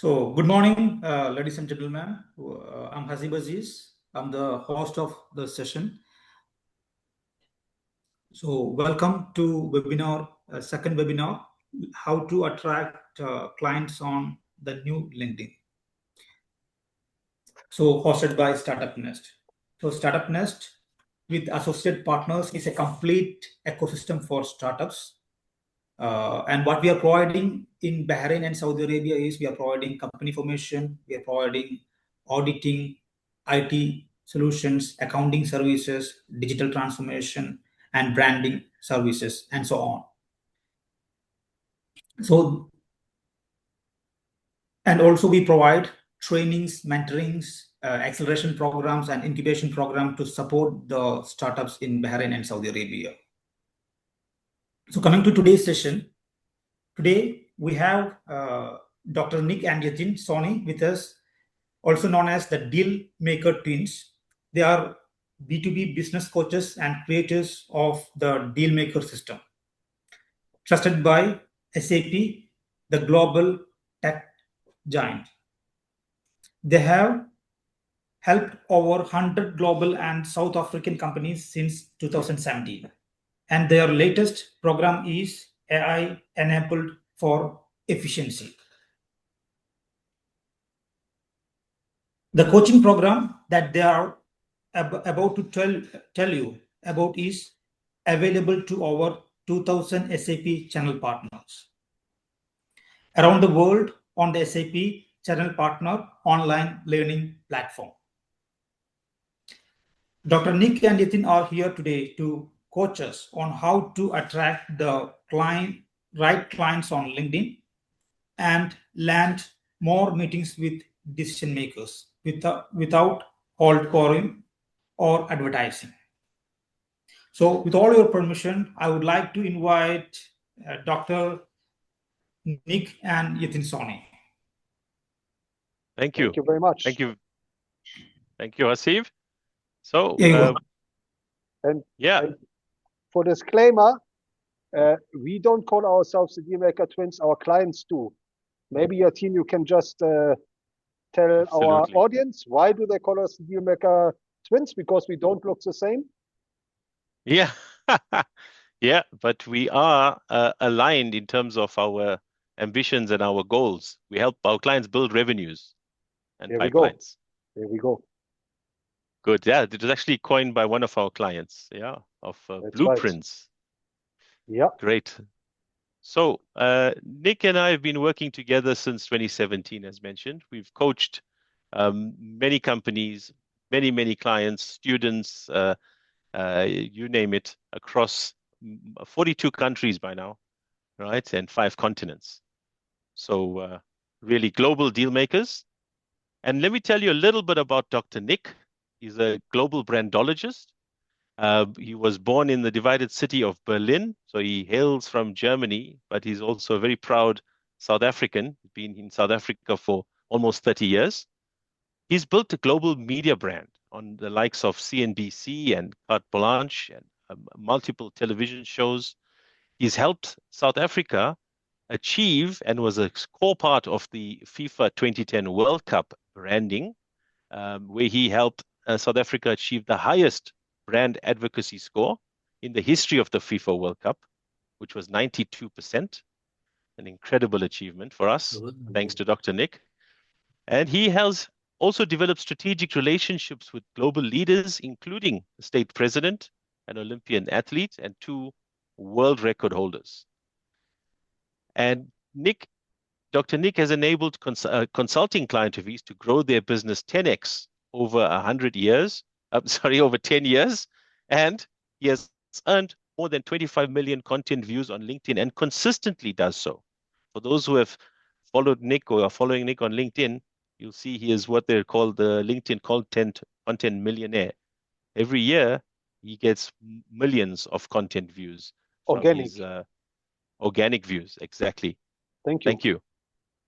So, good morning, ladies and gentlemen. I'm Hasib Aziz. I'm the host of the session. So, welcome to webinar, second webinar, how to attract clients on the new LinkedIn. So, hosted by Startup Nest. So, Startup Nest with associate partners is a complete ecosystem for startups. And what we are providing in Bahrain and Saudi Arabia is we are providing company formation, we are providing auditing, IT solutions, accounting services, digital transformation, and branding services, and so on. So, and also we provide trainings, mentorings, acceleration programs, and incubation program to support the startups in Bahrain and Saudi Arabia. So, coming to today's session, today we have Dr. Nick and Yathin Soni with us, also known as the Dealmaker twins. They are B2B business coaches and creators of the Dealmaker system, trusted by SAP, the global tech giant. They have helped over 100 global and South African companies since 2017. And their latest program is AI enabled for efficiency. The coaching program that they are about to tell you about is available to over 2000 SAP channel partners around the world on the SAP channel partner online learning platform. Dr. Nick and Yathin are here today to coach us on how to attract the right clients on LinkedIn and land more meetings with decision makers without cold calling or advertising. So, with all your permission, I would like to invite Dr. Nick and Yathin Soni. Thank you. Thank you very much. Thank you. Thank you, Hasib. So, and yeah. For disclaimer, we don't call ourselves the Dealmaker twins, our clients do. Maybe Yathin, you can just tell Absolutely. our audience, why do they call us the Dealmaker twins? Because we don't look the same? Yeah. Yeah, but we are aligned in terms of our ambitions and our goals. We help our clients build revenues and pipelines. There we go. Good. Yeah, it was actually coined by one of our clients. Yeah, of Blueprints. Right. Yeah. Great. So Nick and I have been working together since 2017, as mentioned. We've coached many companies, many clients, students, you name it, across 42 countries by now, right? And 5 continents. So really global deal makers. And let me tell you a little bit about Dr. Nick. He's a global brandologist. He was born in the divided city of Berlin, so he hails from Germany, but he's also a very proud South African. He's been in South Africa for almost 30 years. He's built a global media brand on the likes of CNBC and Carte Blanche and multiple television shows. He's helped South Africa achieve and was a core part of the FIFA 2010 World Cup branding, where he helped South Africa achieve the highest brand advocacy score in the history of the FIFA World Cup, which was 92%, an incredible achievement for us, thanks to Dr. Nick. And he has also developed strategic relationships with global leaders, including the state president, an Olympian athlete, and 2 world record holders. And Dr. Nick has enabled consulting client of his to grow their business 10x over 100 years, over 10 years. And he has earned more than 25 million content views on LinkedIn and consistently does so. For those who have followed Nick or are following Nick on LinkedIn, you'll see he is what they call the LinkedIn content millionaire. Every year, he gets millions of content views. Organic. From his, organic views, exactly. Thank you. Thank you.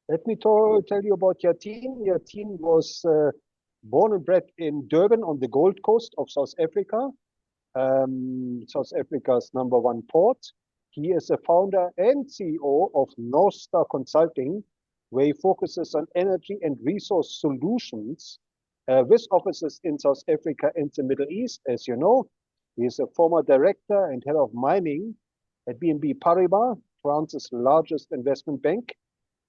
Let me tell you about Yathin. Yathin was born and bred in Durban on the Gold Coast of South Africa, South Africa's #1 port. He is a founder and CEO of North Star Consulting, where he focuses on energy and resource solutions with offices in South Africa and the Middle East. As you know, he is a former director and head of mining at BNP Paribas, France's largest investment bank,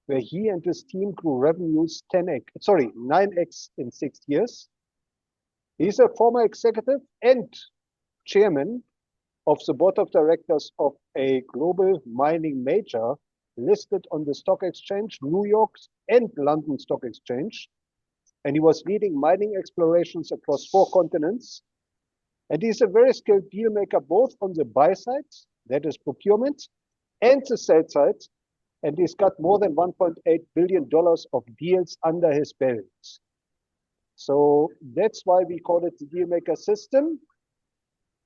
where he and his team grew revenues 9x in 6 years. He's a former executive and chairman of the board of directors of a global mining major listed on the stock exchange, New York and London Stock Exchange. And he was leading mining explorations across 4 continents. And he's a very skilled deal maker, both on the buy side, that is procurement, and the sell side. And he's got more than $1.8 billion of deals under his belt. So that's why we call it the Dealmaker system.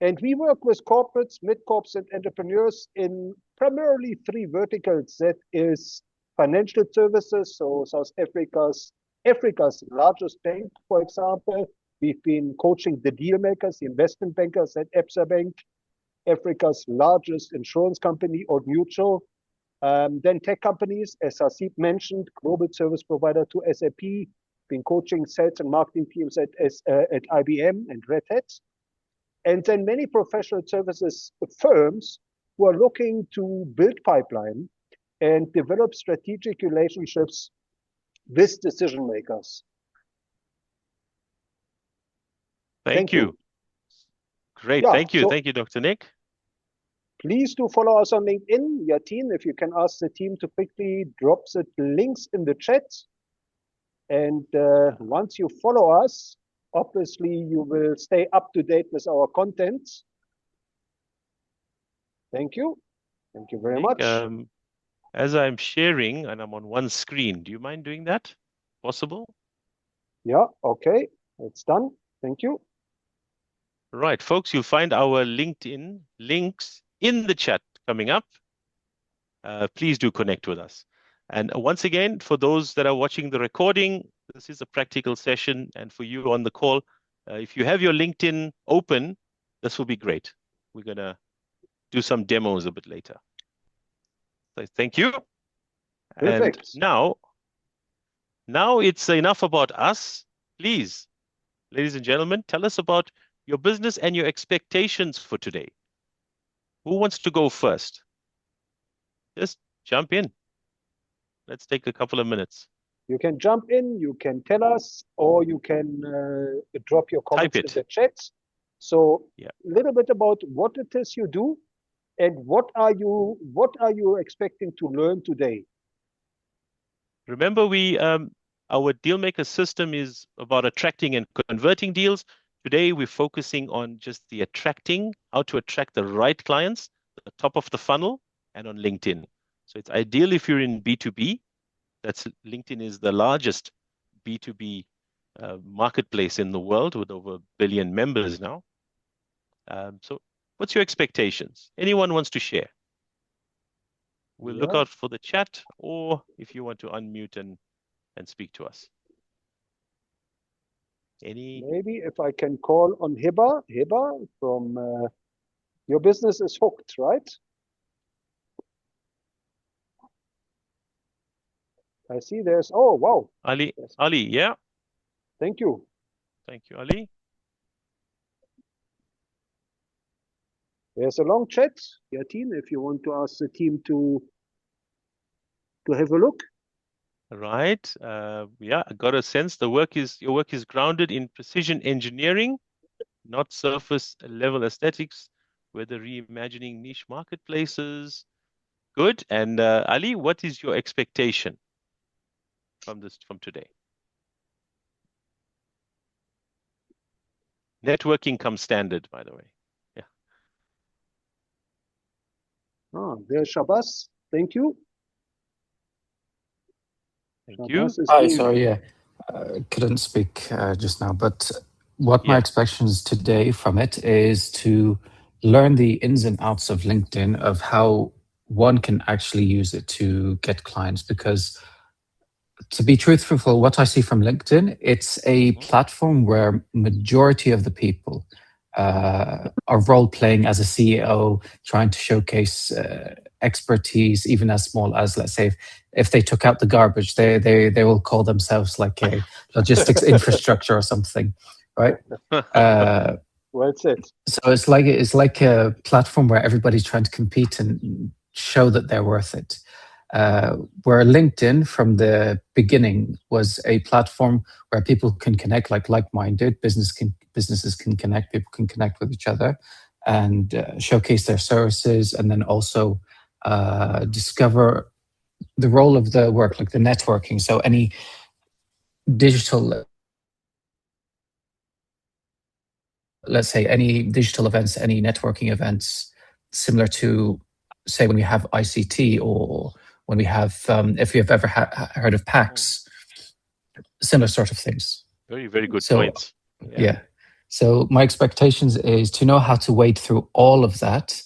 And we work with corporates, mid-corps, and entrepreneurs in primarily 3 verticals. That is financial services, so South Africa's largest bank, for example. We've been coaching the Dealmakers, the investment bankers at Absa Bank, Africa's largest insurance company, Old Mutual. Then tech companies, as Hasib mentioned, global service provider to SAP, been coaching sales and marketing teams at IBM and Red Hat. And then many professional services firms who are looking to build pipeline and develop strategic relationships with decision makers. Thank you. Great. Yeah, thank you. Thank you, Dr. Nick. Please do follow us on LinkedIn. Yathin, if you can ask the team to quickly drop the links in the chat. And once you follow us, obviously you will stay up to date with our content. Thank you. Thank you very much. As I'm sharing and I'm on one screen, do you mind doing that? Possible? Yeah, okay. It's done. Thank you. Right, folks, you'll find our LinkedIn links in the chat coming up. Please do connect with us. And once again, for those that are watching the recording, this is a practical session. And for you on the call, if you have your LinkedIn open, this will be great. We're going to do some demos a bit later. So thank you. Perfect. And now it's enough about us. Please, ladies and gentlemen, tell us about your business and your expectations for today. Who wants to go first? Just jump in. Let's take a couple of minutes. You can jump in, you can tell us, or you can drop your comments in the chat. So a little bit about what it is you do and what are you expecting to learn today? Remember, our Dealmaker system is about attracting and converting deals. Today, we're focusing on just the attracting, how to attract the right clients, the top of the funnel, and on LinkedIn. So it's ideal if you're in B2B. LinkedIn is the largest B2B marketplace in the world with over 1 billion members now. So what's your expectations? Anyone wants to share? We'll look out for the chat, or if you want to unmute and speak to us. Maybe if I can call on Hiba. Hiba, from your business is hooked, right? I see there's, oh, wow. Ali, yeah. Thank you. Thank you, Ali. There's a long chat, Yathin, if you want to ask the team to have a look. Right. Yeah, I got a sense your work is grounded in precision engineering, not surface level aesthetics, whether reimagining niche marketplaces. Good. And Ali, what is your expectation from today? Networking comes standard, by the way. Yeah. There's Shabazz. Thank you. Thank you. Hi, sorry, yeah. Couldn't speak just now, but what my expectations today from it is to learn the ins and outs of LinkedIn, of how one can actually use it to get clients. Because to be truthful, what I see from LinkedIn, it's a platform where majority of the people are role playing as a CEO, trying to showcase expertise, even as small as, let's say, if they took out the garbage, they will call themselves like a logistics infrastructure or something, right? Well said. So it's like a platform where everybody's trying to compete and show that they're worth it. Where LinkedIn from the beginning was a platform where people can connect, like-minded businesses can connect, people can connect with each other and showcase their services, and then also discover the role of the work, like the networking. So any digital, let's say any digital events, any networking events, similar to, say, when we have ICT or when we have, if you've ever heard of PAX, similar sort of things. Very, very good points. Yeah. So my expectations is to know how to wade through all of that,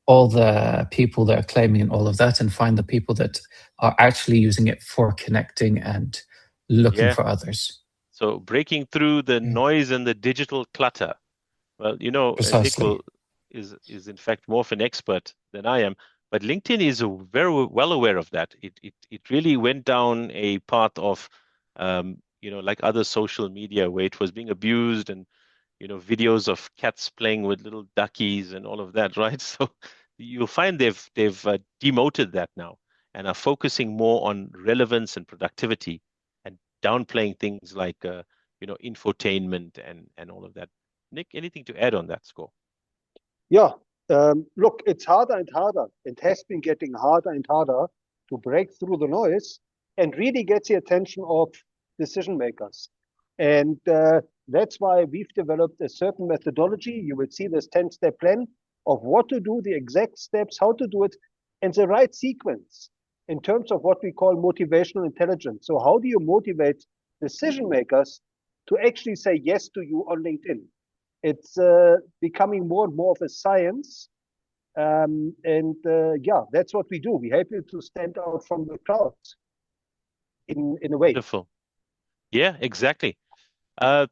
all the people that are claiming and all of that, and find the people that are actually using it for connecting and looking for others. So breaking through the noise and the digital clutter. Well, Nick is in fact more of an expert than I am, but LinkedIn is very well aware of that. It really went down a path of, like other social media where it was being abused and, videos of cats playing with little duckies and all of that, right? So you'll find they've demoted that now and are focusing more on relevance and productivity and downplaying things like, infotainment and all of that. Nick, anything to add on that score? Yeah. Look, it's harder and harder. It has been getting harder and harder to break through the noise and really get the attention of decision makers. And that's why we've developed a certain methodology. You will see this 10-step plan of what to do, the exact steps, how to do it, and the right sequence in terms of what we call motivational intelligence. So how do you motivate decision makers to actually say yes to you on LinkedIn? It's becoming more and more of a science. Yeah, that's what we do. We help you to stand out from the crowd in a way. Wonderful. Yeah, exactly.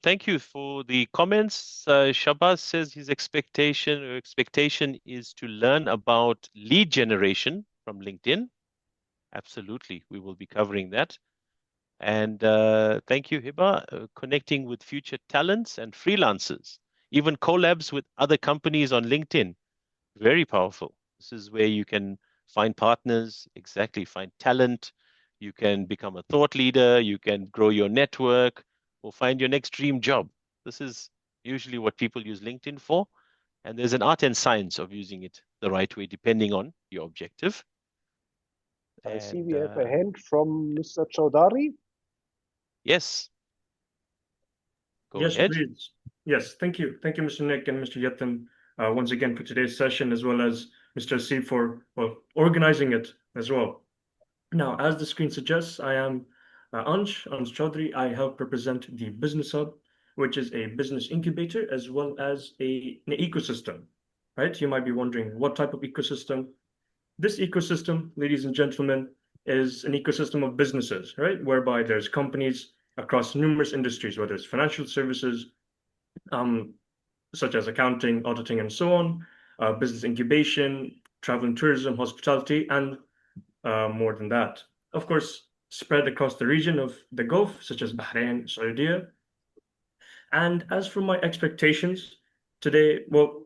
Thank you for the comments. Shabazz says his expectation is to learn about lead generation from LinkedIn. Absolutely, we will be covering that. And thank you, Hiba, connecting with future talents and freelancers, even collabs with other companies on LinkedIn. Very powerful. This is where you can find partners, exactly, find talent. You can become a thought leader. You can grow your network or find your next dream job. This is usually what people use LinkedIn for. And there's an art and science of using it the right way, depending on your objective. I see we have a hand from Mr. Chaudhary. Yes. Go Yes, ahead. please. Yes, thank you. Thank you, Mr. Nick and Mr. Yathin, once again for today's session, as well as Mr. C for organizing it as well. Now, as the screen suggests, I am Ansh Chaudhary. I help represent the Business Hub, which is a business incubator as well as an ecosystem, right? You might be wondering what type of ecosystem. This ecosystem, ladies and gentlemen, is an ecosystem of businesses, right? Whereby there's companies across numerous industries, whether it's financial services, such as accounting, auditing, and so on, business incubation, travel and tourism, hospitality, and more than that. Of course, spread across the region of the Gulf, such as Bahrain, Saudi. And as for my expectations today, well,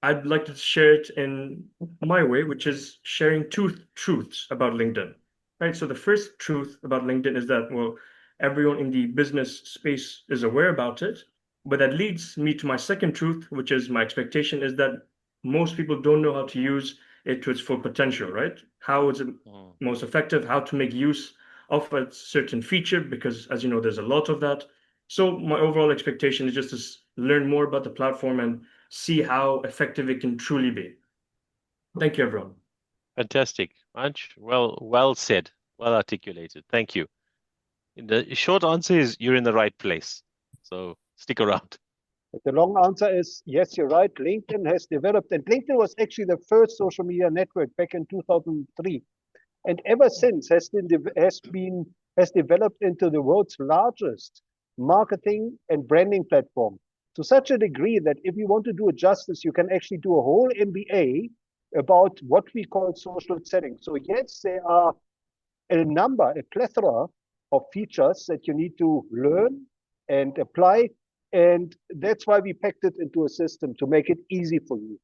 I'd like to share it in my way, which is sharing two truths about LinkedIn, right? So the first truth about LinkedIn is that, well, everyone in the business space is aware about it, but that leads me to my second truth, which is my expectation is that most people don't know how to use it to its full potential, right? How is it most effective, how to make use of a certain feature, because as you know, there's a lot of that. So my overall expectation is just to learn more about the platform and see how effective it can truly be. Thank you, everyone. Fantastic. Ansh, well said, well articulated. Thank you. The short answer is you're in the right place. So stick around. But the long answer is yes, you're right. LinkedIn has developed, and LinkedIn was actually the first social media network back in 2003, and ever since has developed into the world's largest marketing and branding platform. to such a degree that if you want to do it justice, you can actually do a whole MBA about what we call social settings. So yes, there are a plethora of features that you need to learn and apply. And that's why we packed it into a system to make it easy for you.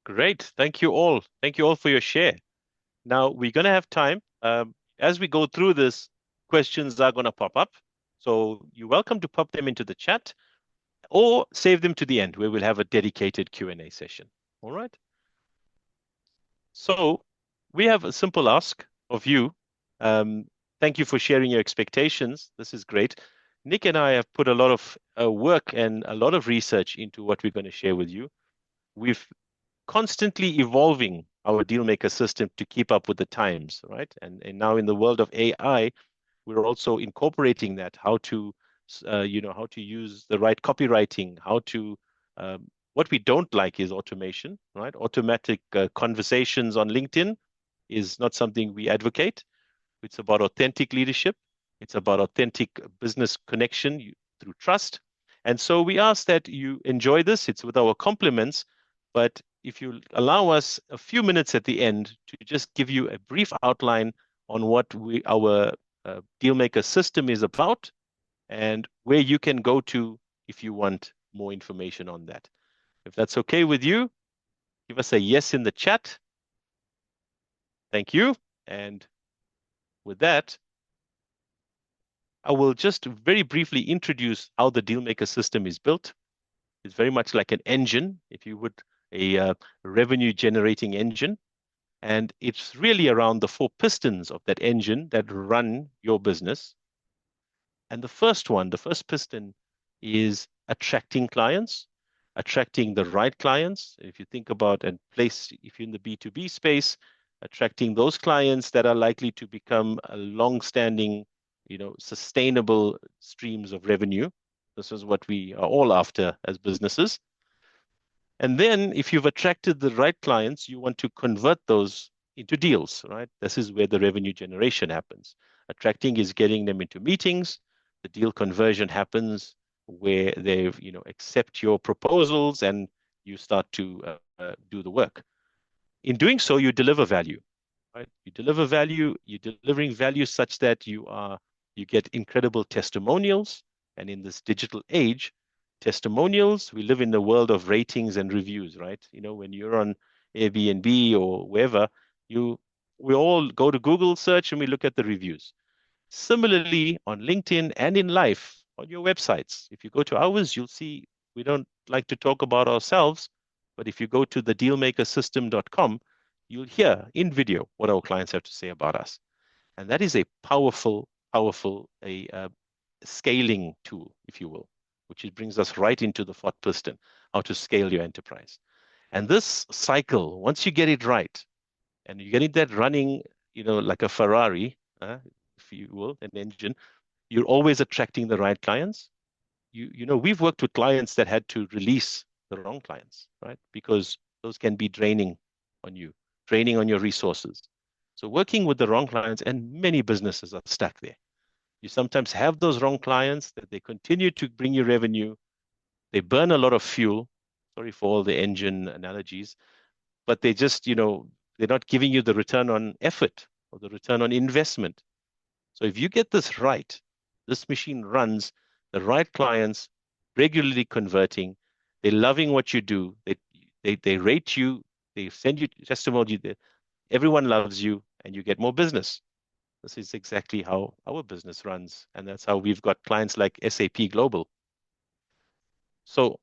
Great. Thank you all. Thank you all for your share. Now we're going to have time. As we go through this, questions are going to pop up. So you're welcome to pop them into the chat or save them to the end where we'll have a dedicated Q&A session. All right. So we have a simple ask of you. Thank you for sharing your expectations. This is great. Nick and I have put a lot of work and a lot of research into what we're going to share with you. We've constantly evolving our Dealmaker system to keep up with the times, right? And now in the world of AI, we're also incorporating that, how to use the right copywriting, what we don't like is automation, right? Automatic conversations on LinkedIn is not something we advocate. It's about authentic leadership. It's about authentic business connection through trust. And so we ask that you enjoy this. It's with our compliments, but if you allow us a few minutes at the end to just give you a brief outline on what our Dealmaker system is about and where you can go to if you want more information on that. If that's okay with you, give us a yes in the chat. Thank you. And with that, I will just very briefly introduce how the Dealmaker system is built. It's very much like an engine, if you would, a revenue generating engine. And it's really around the 4 pistons of that engine that run your business. And the first piston is attracting clients, attracting the right clients. If you think about if you're in the B2B space, attracting those clients that are likely to become a long-standing, sustainable streams of revenue. This is what we are all after as businesses. And then if you've attracted the right clients, you want to convert those into deals, right? This is where the revenue generation happens. Attracting is getting them into meetings. The deal conversion happens where they accept your proposals and you start to do the work. In doing so, you deliver value, right? You deliver value, you're delivering value such that you get incredible testimonials. And in this digital age, testimonials, we live in the world of ratings and reviews, right? When you're on Airbnb or wherever, we all go to Google search and we look at the reviews. Similarly, on LinkedIn and in life, on your websites, if you go to ours, you'll see we don't like to talk about ourselves, but if you go to thedealmakersystem.com, you'll hear in video what our clients have to say about us. And that is a powerful scaling tool, if you will, which brings us right into the 4th piston, how to scale your enterprise. And this cycle, once you get it right, and you get that running, like a Ferrari, if you will, an engine, you're always attracting the right clients. We've worked with clients that had to release the wrong clients, right? Because those can be draining on you, draining on your resources. So working with the wrong clients, and many businesses are stuck there. You sometimes have those wrong clients that they continue to bring you revenue. They burn a lot of fuel. Sorry for all the engine analogies, but they just, they're not giving you the return on effort or the return on investment. So if you get this right, this machine runs the right clients, regularly converting. They're loving what you do. They rate you. They send you testimony. Everyone loves you, and you get more business. This is exactly how our business runs, and that's how we've got clients like SAP Global. So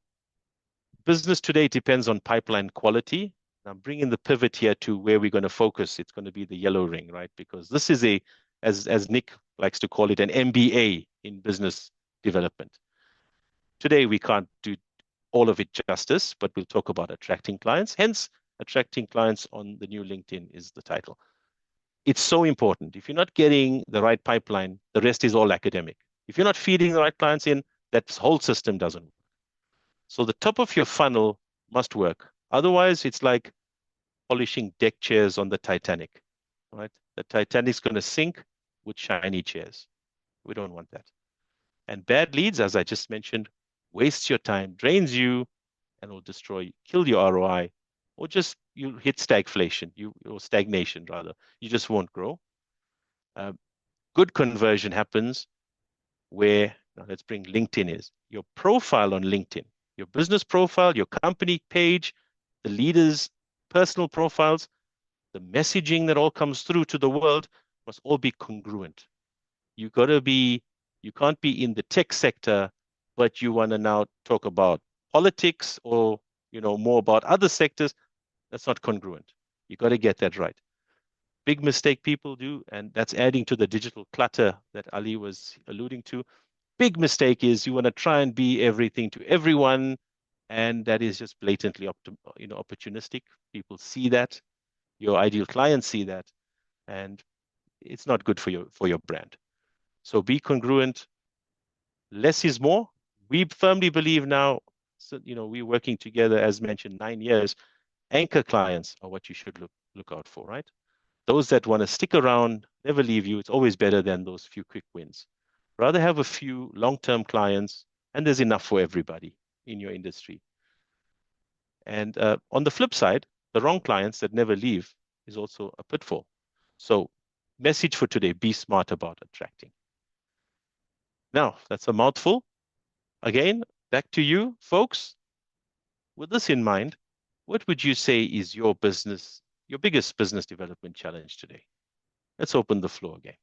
business today depends on pipeline quality. I'm bringing the pivot here to where we're going to focus. It's going to be the yellow ring, right? Because this is as Nick likes to call it, an MBA in business development. Today, we can't do all of it justice, but we'll talk about attracting clients. Hence, attracting clients on the new LinkedIn is the title. It's so important. If you're not getting the right pipeline, the rest is all academic. If you're not feeding the right clients in, that whole system doesn't work. So the top of your funnel must work. Otherwise, it's like polishing deck chairs on the Titanic, right? The Titanic's going to sink with shiny chairs. We don't want that. And bad leads, as I just mentioned, wastes your time, drains you, and will kill your ROI, or just you hit stagflation, or stagnation rather. You just won't grow. Good conversion happens where, now let's bring LinkedIn is. Your profile on LinkedIn, your business profile, your company page, the leaders' personal profiles, the messaging that all comes through to the world must all be congruent. You can't be in the tech sector, but you want to now talk about politics or more about other sectors. That's not congruent. You got to get that right. Big mistake people do, and that's adding to the digital clutter that Ali was alluding to. Big mistake is you want to try and be everything to everyone, and that is just blatantly opportunistic. People see that, your ideal clients see that, and it's not good for your brand. So be congruent. Less is more. We firmly believe now, we're working together, as mentioned, 9 years. Anchor clients are what you should look out for, right? Those that want to stick around, never leave you. It's always better than those few quick wins. Rather have a few long-term clients, and there's enough for everybody in your industry. And on the flip side, the wrong clients that never leave is also a pitfall. So message for today, be smart about attracting. Now, that's a mouthful. Again, back to you, folks. With this in mind, what would you say is your biggest business development challenge today? Let's open the floor again.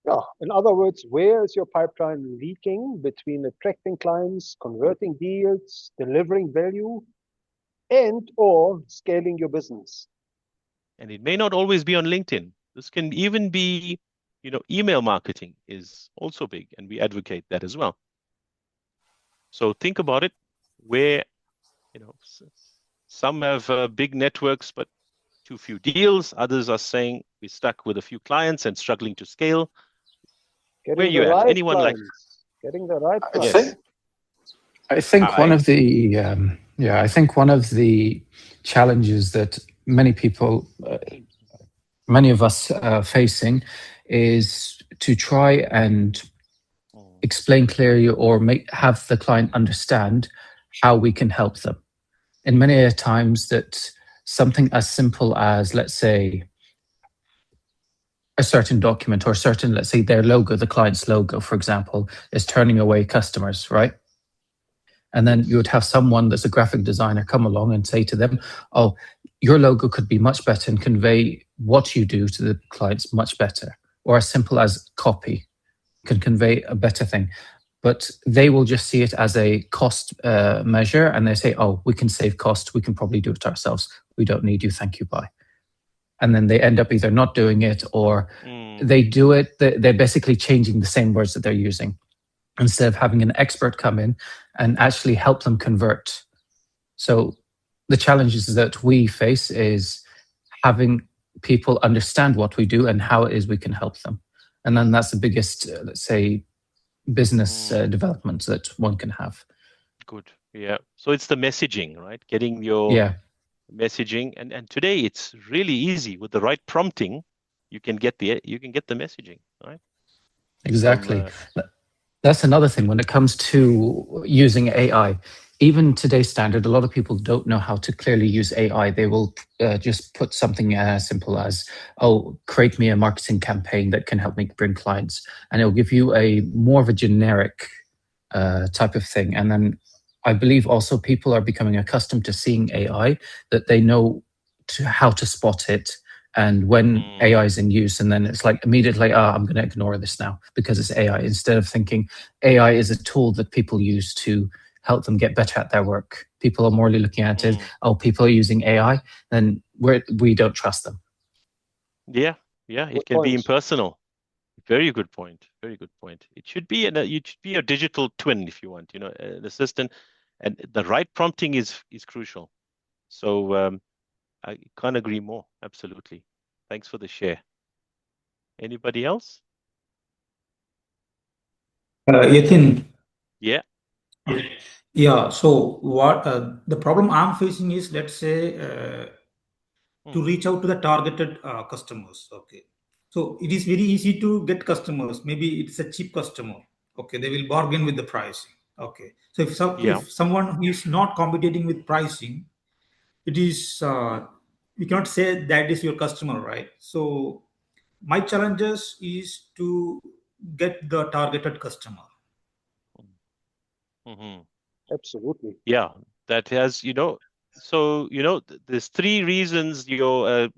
Yeah, in other words, where is your pipeline leaking between attracting clients, converting deals, delivering value, and or scaling your business? And it may not always be on LinkedIn. This can even be, email marketing is also big, and we advocate that as well. So think about it, where, some have big networks, but too few deals. Others are saying we're stuck with a few clients and struggling to scale. Where you at? Anyone like? Getting the right Yes. clients. I think one of the challenges that many of us are facing is to try and explain clearly or have the client understand how we can help them. And many times that something as simple as, let's say, a certain document or let's say their logo, the client's logo, for example, is turning away customers, right? And then you would have someone that's a graphic designer come along and say to them, oh, your logo could be much better and convey what you do to the clients much better. Or as simple as copy can convey a better thing. But they will just see it as a cost measure, and they say, oh, we can save cost. We can probably do it ourselves. We don't need you. Thank you. Bye. And then they end up either not doing it or they do it. They're basically changing the same words that they're using instead of having an expert come in and actually help them convert. So the challenges that we face is having people understand what we do and how it is we can help them. And then that's the biggest, let's say, business development that one can have. Good. Yeah. So it's the messaging, right? Getting your messaging, and today it's really easy with the right prompting. You can get the messaging, right? Exactly. That's another thing when it comes to using AI. Even today's standard, a lot of people don't know how to clearly use AI. They will just put something as simple as, oh, create me a marketing campaign that can help me bring clients. And it'll give you more of a generic type of thing. And then I believe also people are becoming accustomed to seeing AI, that they know how to spot it and when AI is in use. And then it's like immediately, I'm going to ignore this now because it's AI, instead of thinking AI is a tool that people use to help them get better at their work. People are more looking at it, people are using AI, then we don't trust them. Yeah, it can be impersonal. Very good point. Very good point. It should be a digital twin, if you want, an assistant, and the right prompting is crucial. So I can't agree more. Absolutely. Thanks for the share. Anybody else? Yathin. Yeah. Yeah. So what the problem I'm facing is, let's say, to reach out to the targeted customers. Okay. So it is very easy to get customers. Maybe it's a cheap customer. Okay, they will bargain with the price. Okay, so if someone who is not competing with pricing, it is you cannot say that is your customer, right? So my challenges is to get the targeted customer. Mm-hmm. Absolutely. Yeah, that has, so, there's three reasons your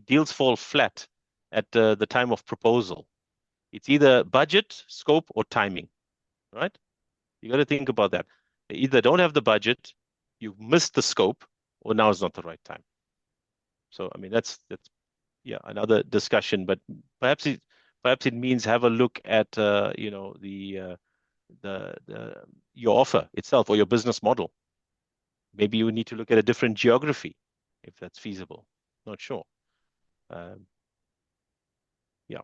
deals fall flat at the time of proposal. It's either budget, scope, or timing, right? You got to think about that. They either don't have the budget, you've missed the scope, or now is not the right time. So, I mean, that's another discussion, but perhaps it means have a look at the your offer itself or your business model. Maybe you need to look at a different geography if that's feasible. Not sure. Yeah.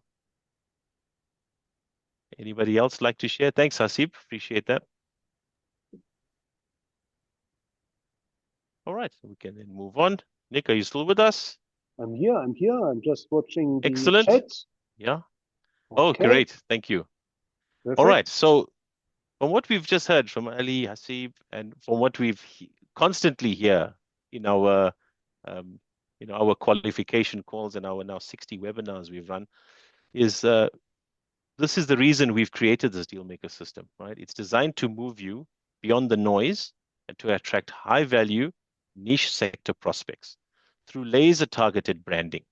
Anybody else like to share? Thanks, Hasib. Appreciate that. All right, so we can then move on. Nick, are you still with us? I'm here. I'm just watching the Excellent. chats. Yeah. Oh, Okay. great. Thank you. Perfect. All right. So from what we've just heard from Ali, Hasib, and from what we've constantly hear in our our qualification calls and our now 60 webinars we've run, is this is the reason we've created this Dealmaker system, right? It's designed to move you beyond the noise and to attract high value niche sector prospects through laser targeted branding.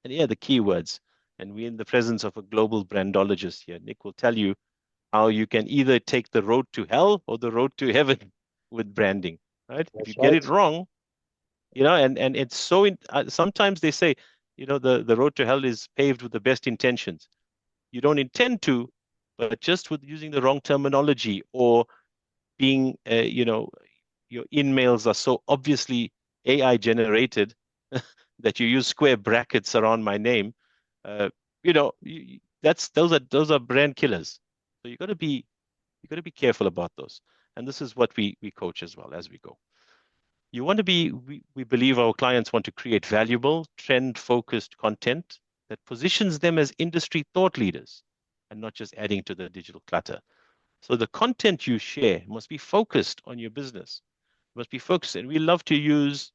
And yeah, the keywords. And we're in the presence of a global brandologist here. Nick will tell you how you can either take the road to hell or the road to heaven with branding, right? If you get it wrong, and it's so, sometimes they say, the road to hell is paved with the best intentions. You don't intend to, but just with using the wrong terminology or being, your emails are so obviously AI generated that you use square brackets around my name, those are brand killers. So you got to be careful about those. And this is what we coach as well as we go. You want to be, we believe our clients want to create valuable, trend-focused content that positions them as industry thought leaders and not just adding to the digital clutter. So the content you share must be focused on your business, must be focused. And we love to use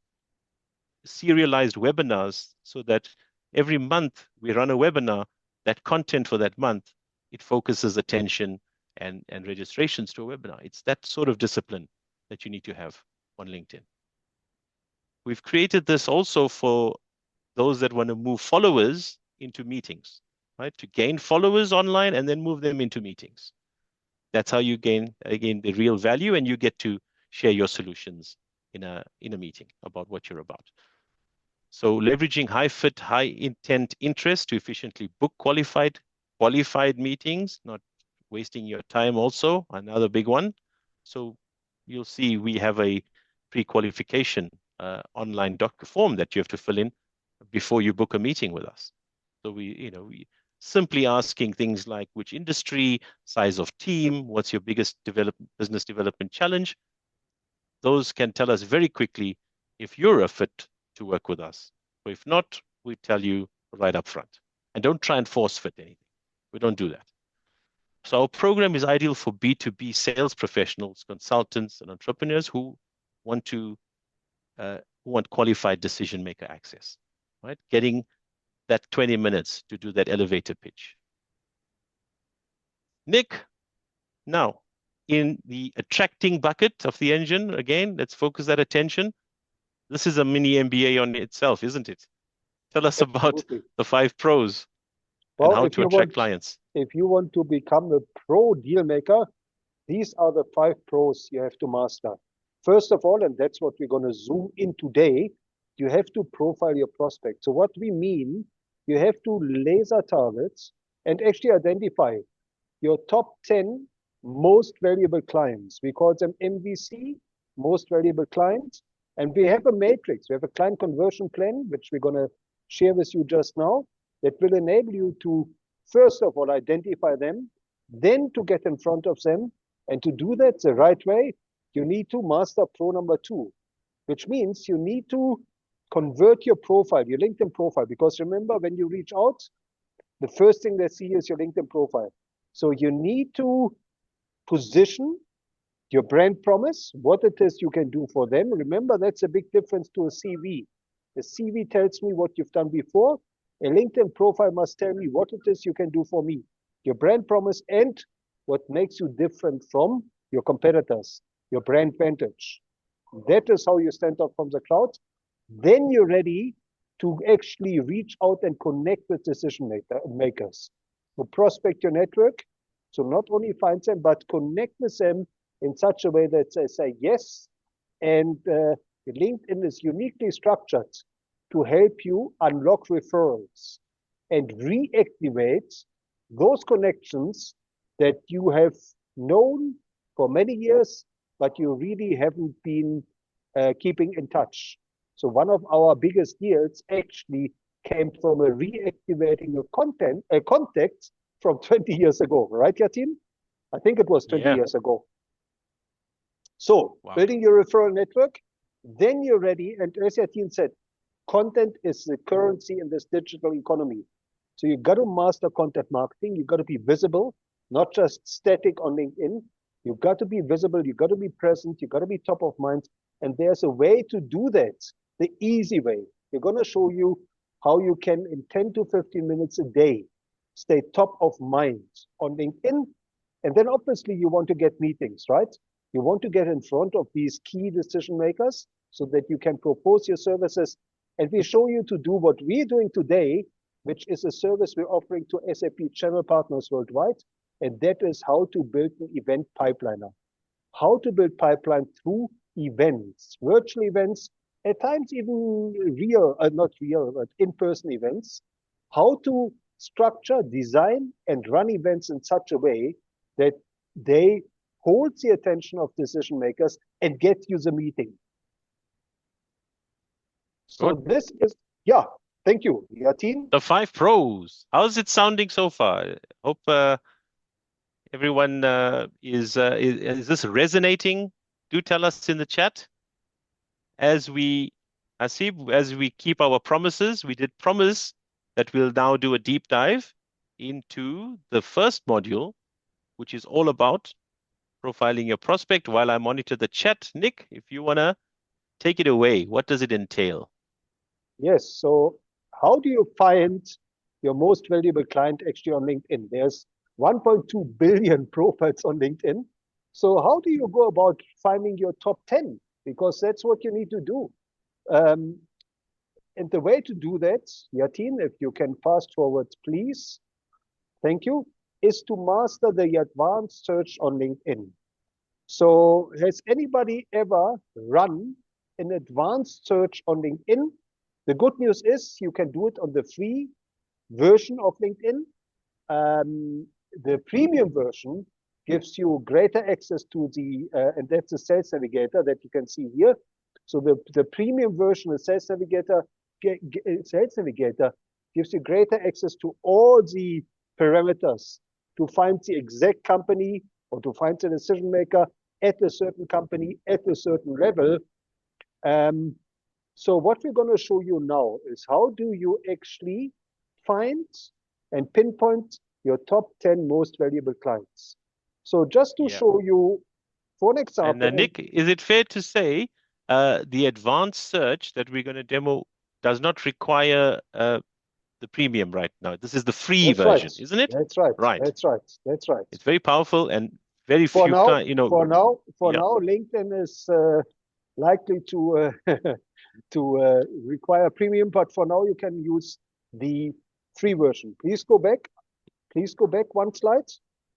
serialized webinars so that every month we run a webinar, that content for that month, it focuses attention and registrations to a webinar. It's that sort of discipline that you need to have on LinkedIn. We've created this also for those that want to move followers into meetings, right? To gain followers online and then move them into meetings. That's how you gain, again, the real value, and you get to share your solutions in a meeting about what you're about. So leveraging high fit, high intent interest to efficiently book qualified meetings, not wasting your time also, another big one. So you'll see we have a pre-qualification online doc form that you have to fill in before you book a meeting with us. So we simply asking things like which industry, size of team, what's your biggest business development challenge. Those can tell us very quickly if you're a fit to work with us. Or if not, we tell you right up front. And don't try and force fit anything. We don't do that. So our program is ideal for B2B sales professionals, consultants, and entrepreneurs who want qualified decision maker access, right? Getting that 20 minutes to do that elevator pitch. Nick, now in the attracting bucket of the engine, again, let's focus that attention. This is a mini MBA on itself, isn't it? Tell us about the 5 pros and how to attract clients. If you want to become a pro deal maker, these are the 5 pros you have to master. First of all, and that's what we're going to zoom in today, you have to profile your prospect. So what we mean, you have to laser targets and actually identify your top 10 most valuable clients. We call them MVC, most valuable clients. And we have a matrix. We have a client conversion plan, which we're going to share with you just now, that will enable you to, first of all, identify them, then to get in front of them. And to do that the right way, you need to master pro number 2, which means you need to convert your profile, your LinkedIn profile. Because remember, when you reach out, the first thing they see is your LinkedIn profile. So you need to position your brand promise, what it is you can do for them. Remember, that's a big difference to a CV. A CV tells me what you've done before. A LinkedIn profile must tell me what it is you can do for me. Your brand promise and what makes you different from your competitors, your brand vantage. That is how you stand out from the crowd. Then you're ready to actually reach out and connect with decision makers. So prospect your network. So not only find them, but connect with them in such a way that they say yes. And LinkedIn is uniquely structured to help you unlock referrals and reactivate those connections that you have known for many years, but you really haven't been keeping in touch. So one of our biggest deals actually came from a reactivating a contact from 20 years ago, right, Yathin? I think it was 20 years ago. So building your referral network, then you're ready. And as Yathin said, content is the currency in this digital economy. So you got to master content marketing. You got to be visible, not just static on LinkedIn. You got to be visible. You got to be present. You got to be top of mind. And there's a way to do that, the easy way. We're going to show you how you can, in 10 to 15 minutes a day, stay top of mind on LinkedIn. And then obviously you want to get meetings, right? You want to get in front of these key decision makers so that you can propose your services. And we show you to do what we're doing today, which is a service we're offering to SAP channel partners worldwide. And that is how to build an event pipeliner. How to build pipeline through events, virtual events, at times even real, not real, but in-person events. How to structure, design, and run events in such a way that they hold the attention of decision makers and get you the meeting. So this is, yeah, thank you, Yathin. The 5 pros. How's it sounding so far? Hope everyone is this resonating? Do tell us in the chat. As we keep our promises, we did promise that we'll now do a deep dive into the first module, which is all about profiling your prospect. While I monitor the chat, Nick, if you want to take it away, what does it entail? Yes. So how do you find your most valuable client actually on LinkedIn? There's 1.2 billion profiles on LinkedIn. So how do you go about finding your top 10? Because that's what you need to do. And the way to do that, Yathin, if you can fast forward, please. Thank you. Is to master the advanced search on LinkedIn. So has anybody ever run an advanced search on LinkedIn? The good news is you can do it on the free version of LinkedIn. The premium version gives you greater access to the, and that's the Sales Navigator that you can see here. So the premium version of Sales Navigator gives you greater access to all the parameters to find the exact company or to find the decision maker at a certain company at a certain level. So what we're going to show you now is how do you actually find and pinpoint your top 10 most valuable clients. So just to show you, for an example. And Nick, is it fair to say the advanced search that we're going to demo does not require the premium right now? This is the free version, isn't it? That's right. Right. That's right. That's right. It's very powerful and very for few now, you know. For now, LinkedIn is likely to require premium, but for now you can use the free version. Please go back. Please go back one slide.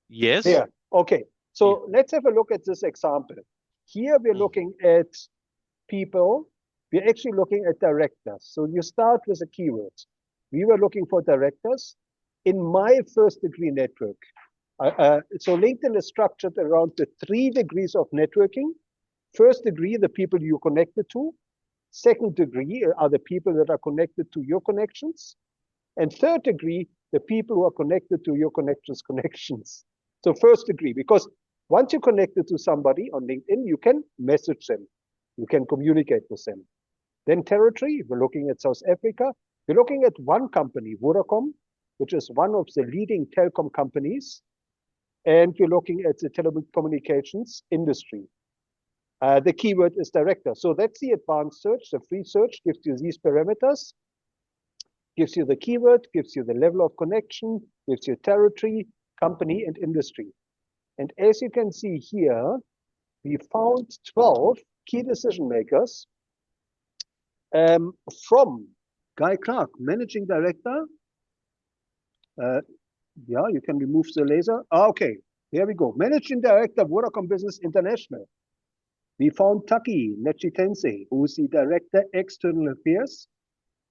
Yes. There. Okay. So let's have a look at this example. Here we're looking at people. We're actually looking at directors. So you start with a keyword. We were looking for directors in my first degree network. So LinkedIn is structured around the 3 degrees of networking. First degree, the people you connected to. Second degree are the people that are connected to your connections. And third degree, the people who are connected to your connections. So first degree, because once you're connected to somebody on LinkedIn, you can message them. You can communicate with them. Then territory, we're looking at South Africa. We're looking at one company, Vodacom. which is one of the leading telecom companies, and you're looking at the telecommunications industry. The keyword is director. So that's the advanced search. The free search gives you these parameters, gives you the keyword, gives you the level of connection, gives you territory, company, and industry. And as you can see here, we found 12 key decision makers from Guy Clark, Managing Director. Yeah, you can remove the laser. Okay, here we go. Managing Director of Vodacom Business International. We found Taki Nechitense, who is the Director External Affairs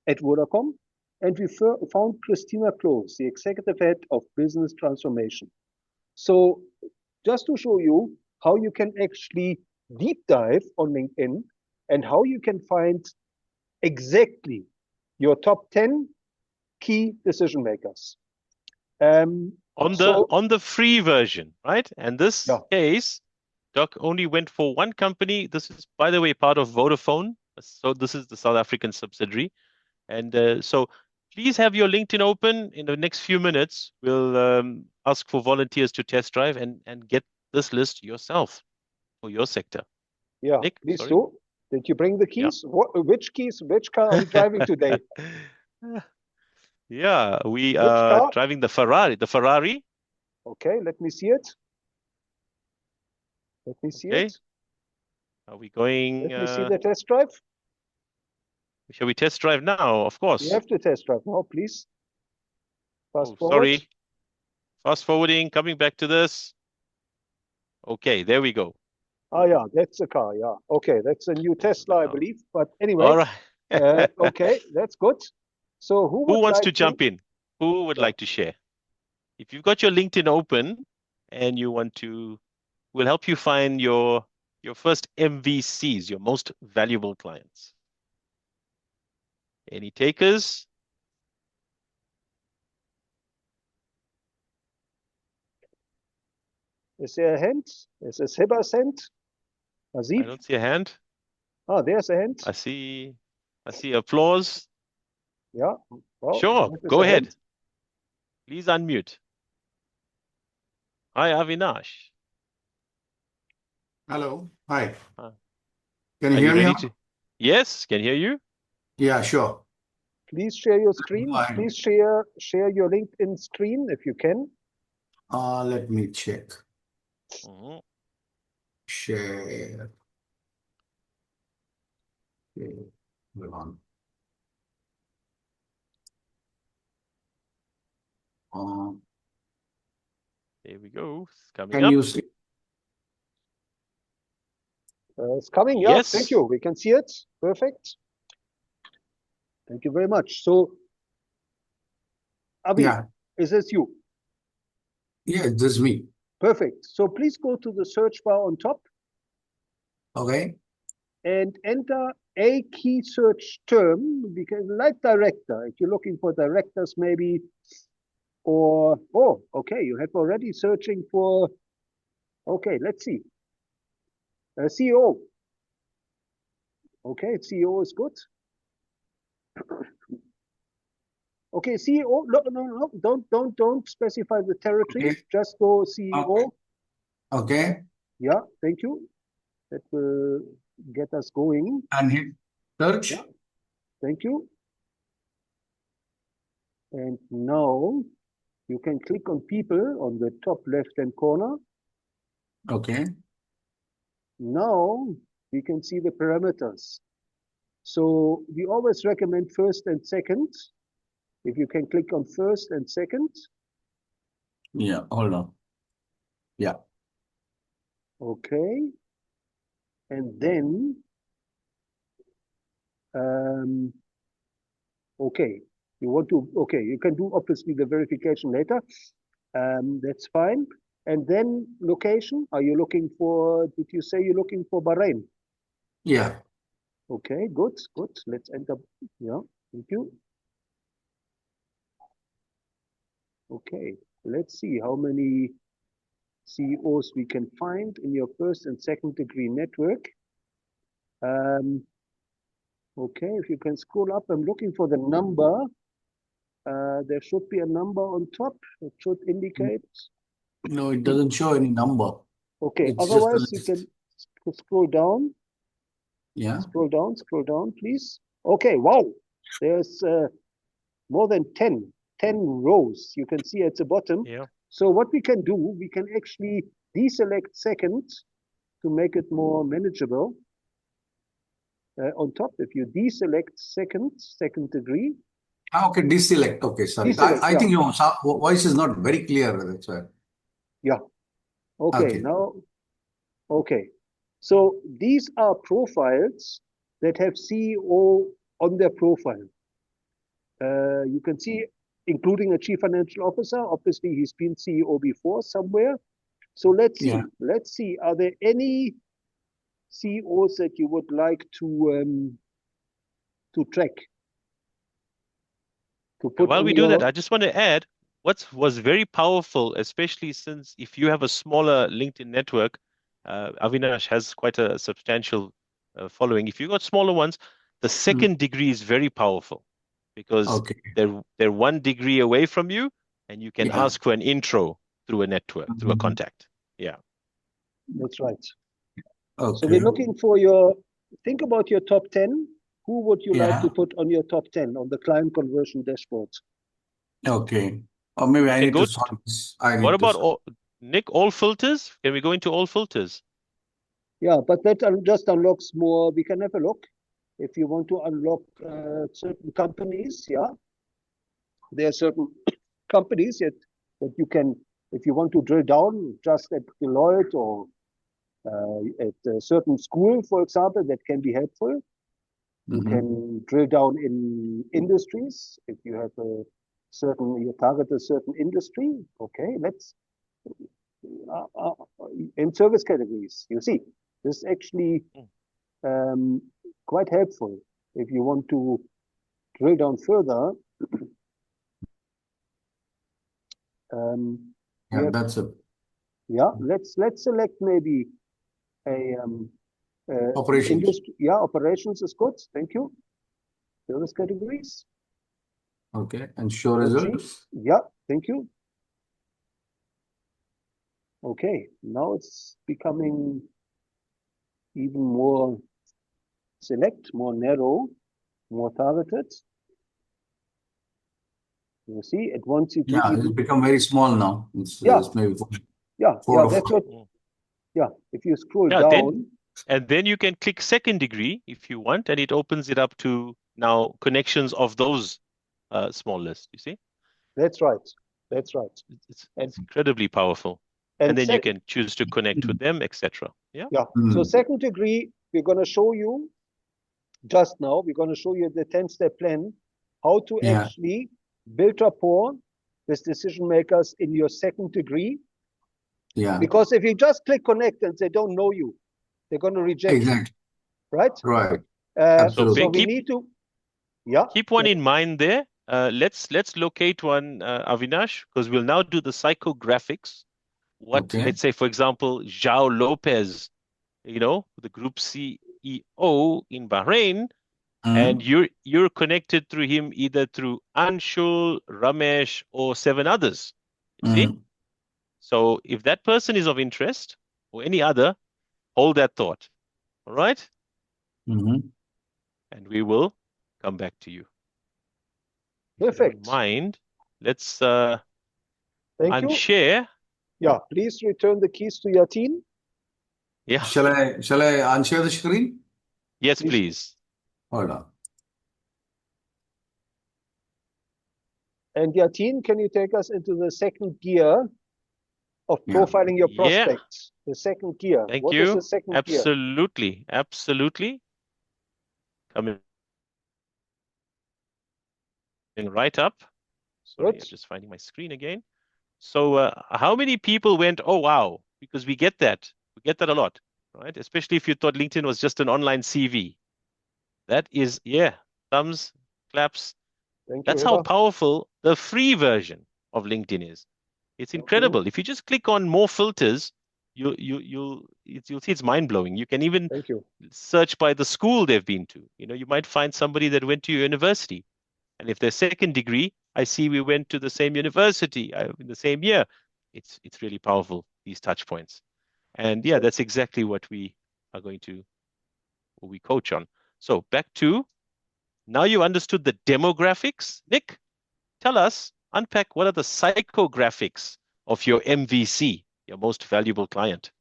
at Vodacom. And we found Christina Close, the Executive Head of Business Transformation. So just to show you how you can actually deep dive on LinkedIn and how you can find exactly your top 10 key decision makers. On the free version, right? And this case, Doc only went for one company. This is, by the way, part of Vodafone. So this is the South African subsidiary. And so please have your LinkedIn open. In the next few minutes, we'll ask for volunteers to test drive and get this list yourself for your sector. Yeah, Nick, please sorry. do. Did you bring the keys? Yeah. Which keys? Which car are we driving today? Yeah, we are driving the Ferrari. The Ferrari. Okay, let me see it. Let me see it. Are we going? Let me see the test drive. Shall we test drive now? Of course. You have to test drive now, please. Fast forward. Sorry. Fast forwarding, coming back to this. Okay, there we go. Oh, yeah, that's the car. Yeah. Okay, that's a new Tesla, I believe. But anyway. All right. Okay, that's good. So who wants to jump in? Who would like to share? If you've got your LinkedIn open and you want to, we'll help you find your first MVCs, your most valuable clients. Any takers? Is there a hand? Is this Hiba's hand? Azif? I don't see a hand. Oh, there's a hand. I see applause. Yeah. Well, sure, go ahead. Hand. Please unmute. Hi, Avinash. Hello. Hi. Can you hear me? Yes, can hear you. Yeah, sure. Please share your screen. Please share your LinkedIn screen if you can. Let me check. Share. Okay. Hold on. There we go. It's coming can up. you see? It's coming. Yeah. Yes. Thank you. We can see it. Perfect. Thank you very much. So, Avi, is this you? Yeah, this is me. Perfect. So please go to the search bar on top. Okay. And enter a key search term, because like director, if you're looking for directors maybe, or, oh, okay, you have already searching for, okay, let's see. CEO. Okay, CEO is good. Okay, CEO, no, don't specify the territory. Okay. Just go CEO. Okay. Yeah, thank you. That will get us going. And hit search. Yeah, thank you. And now you can click on people on the top left-hand corner. Okay. Now we can see the parameters. So we always recommend first and second. If you can click on first and second. Yeah, hold on. Yeah. Okay. And then, okay, you can do obviously the verification later. That's fine. And then location, are you looking for, did you say you're looking for Bahrain? Yeah. Okay, good. Let's enter. Yeah, thank you. Okay, let's see how many CEOs we can find in your first and second degree network. Okay, if you can scroll up, I'm looking for the number There should be a number on top. It should indicate. No, it doesn't show any number. Okay, It's otherwise just you can scroll down. Yeah. Scroll down, please. Okay, wow. There's more than 10 rows. You can see at the bottom. Yeah. So what we can do, we can actually deselect second to make it more manageable. On top, if you deselect second degree. Okay, deselect. Okay, sorry. Deselect, I think your voice is not very clear. That's why. Yeah. Okay, now, okay. So these are profiles that have CEO on their profile. You can see, including a chief financial officer. Obviously, he's been CEO before somewhere. So let's see. Are there any CEOs that you would like to track? To put While we do that, I just want to add what was very powerful, especially since if you have a smaller LinkedIn network, Avinash has quite a substantial following. If you've got smaller ones, the second degree is very powerful because they're 1 degree away from you, and you can ask for an intro through a network, through a contact. Yeah. That's right. Okay. So we're looking for think about your top 10. Who would you like to put on your top 10 on the client conversion dashboard? Okay. Or maybe I need to sort this. What about Nick, all filters? Can we go into all filters? Yeah, but that just unlocks more. We can have a look. If you want to unlock certain companies, there are certain companies that you can, if you want to drill down just at Deloitte or at a certain school, for example, that can be helpful. You can drill down in industries. If you have you target a certain industry, okay, let's, in service categories, you see, this is actually quite helpful. If you want to drill down further, that's it. Yeah, let's select maybe a operations. Industry. Yeah, operations is good. Thank you. Service categories. Okay, and show results. Yeah, thank you. Okay, now it's becoming even more select, more narrow, more targeted. You see, it wants you to. Yeah, it's become very small now. It's maybe that's what. Yeah, if you scroll down. And then you can click second degree if you want, and it opens it up to now connections of those small lists. You see? That's right. That's right. It's incredibly powerful. And then you can choose to connect with them, etc. Yeah. Yeah. So second degree, we're going to show you just now. We're going to show you the 10-step plan, how to actually build rapport with decision makers in your second degree. Yeah. Because if you just click connect and they don't know you, they're going to reject you, right? Right. So we need to, keep one in mind there. Let's locate one, Avinash, because we'll now do the psychographics. Let's say, for example, João Lopez, the group CEO in Bahrain, and you're connected through him either through Anshul, Ramesh, or 7 others. You see? So if that person is of interest or any other, hold that thought. All right? And we will come back to you. Perfect. Mind, let's Thank unshare. Yeah, please return the keys to Yathin. Yeah. Shall I unshare the screen? Yes, please. Hold on. And Yathin, can you take us into the second gear of profiling your prospects? The second gear. Thank what you. Is the second Absolutely. Absolutely. Coming right up. Sorry, I'm just finding my screen again. So how many people went, oh, wow, because we get that. We get that a lot, right? Especially if you thought LinkedIn was just an online CV. That is, thumbs, claps. That's how powerful the free version of LinkedIn is. It's incredible. If you just click on more filters, you'll see it's mind-blowing. You can even search by the school they've been to. You might find somebody that went to your university. And if they're second degree, I see we went to the same university in the same year. It's really powerful, these touch points. And yeah, that's exactly what we are going to, what we coach on. So back to, now you understood the demographics. Nick, tell us, unpack what are the psychographics of your MVC, your most valuable client?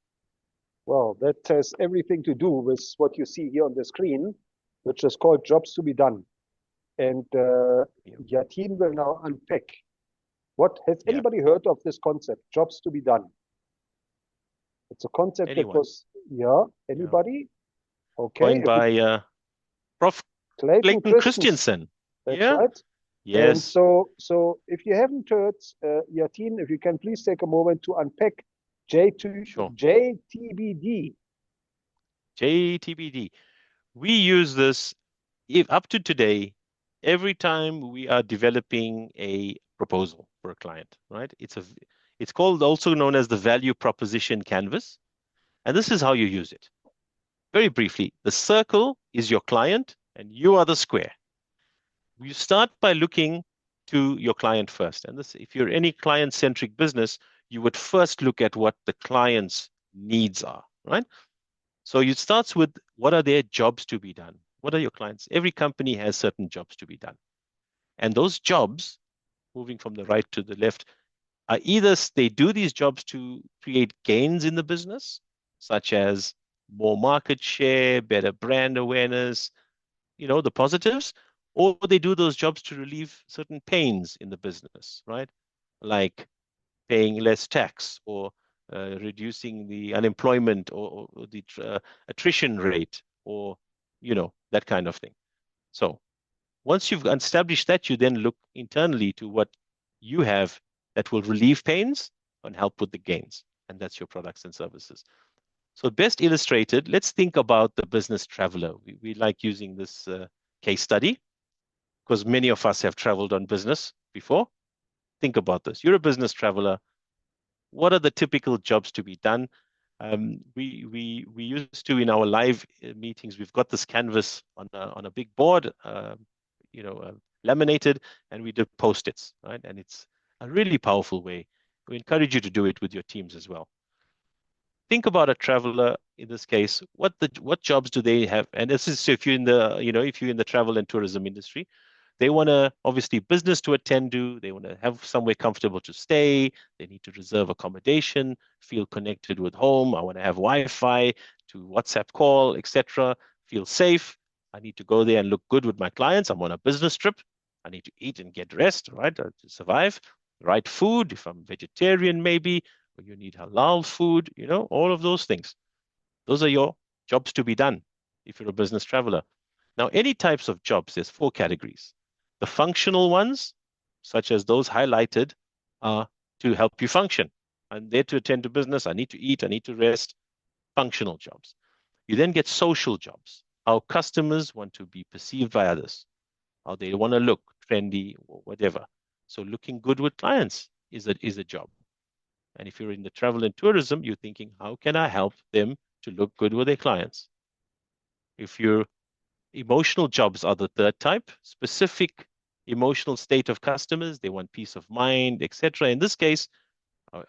Well, that has everything to do with what you see here on the screen, which is called jobs to be done. And Yathin will now unpack. What has anybody heard of this concept, jobs to be done? It's a concept that was, anybody? Okay. Coined by Prof. Clayton Christensen. That's right. Yes. And so if you haven't heard, Yathin, if you can please take a moment to unpack JTBD. JTBD. We use this up to today every time we are developing a proposal for a client, right? It's called, also known as the value proposition canvas. And this is how you use it. Very briefly, the circle is your client and you are the square. You start by looking to your client first. And this, if you're any client-centric business, you would first look at what the client's needs are, right? So it starts with, what are their jobs to be done? What are your clients? Every company has certain jobs to be done. And those jobs, moving from the right to the left, are either they do these jobs to create gains in the business, such as more market share, better brand awareness, the positives, or they do those jobs to relieve certain pains in the business, right? Like paying less tax or reducing the unemployment or the attrition rate, or that kind of thing. So once you've established that, you then look internally to what you have that will relieve pains and help with the gains, and that's your products and services. So best illustrated, let's think about the business traveler. We like using this case study because many of us have traveled on business before. Think about this. You're a business traveler. What are the typical jobs to be done? We used to, in our live meetings, we've got this canvas on a big board, laminated, and we do post-its, right? And it's a really powerful way. We encourage you to do it with your teams as well. Think about a traveler in this case. What jobs do they have? And this is, so if you're in the travel and tourism industry, they want to, obviously, business to attend to. They want to have somewhere comfortable to stay. They need to reserve accommodation, feel connected with home. I want to have Wi-Fi to WhatsApp call, etc. Feel safe. I need to go there and look good with my clients. I'm on a business trip. I need to eat and get rest, right, to survive. Right food, if I'm vegetarian, maybe, or you need halal food, all of those things. Those are your jobs to be done if you're a business traveler. Now, any types of jobs, there's 4 categories. The functional ones, such as those highlighted, are to help you function. I'm there to attend to business. I need to eat. I need to rest. Functional jobs. You then get social jobs. How customers want to be perceived by others. How they want to look trendy or whatever. So looking good with clients is a job. And if you're in the travel and tourism, you're thinking, how can I help them to look good with their clients? If you're emotional jobs are the third type, specific emotional state of customers. They want peace of mind, etc. In this case,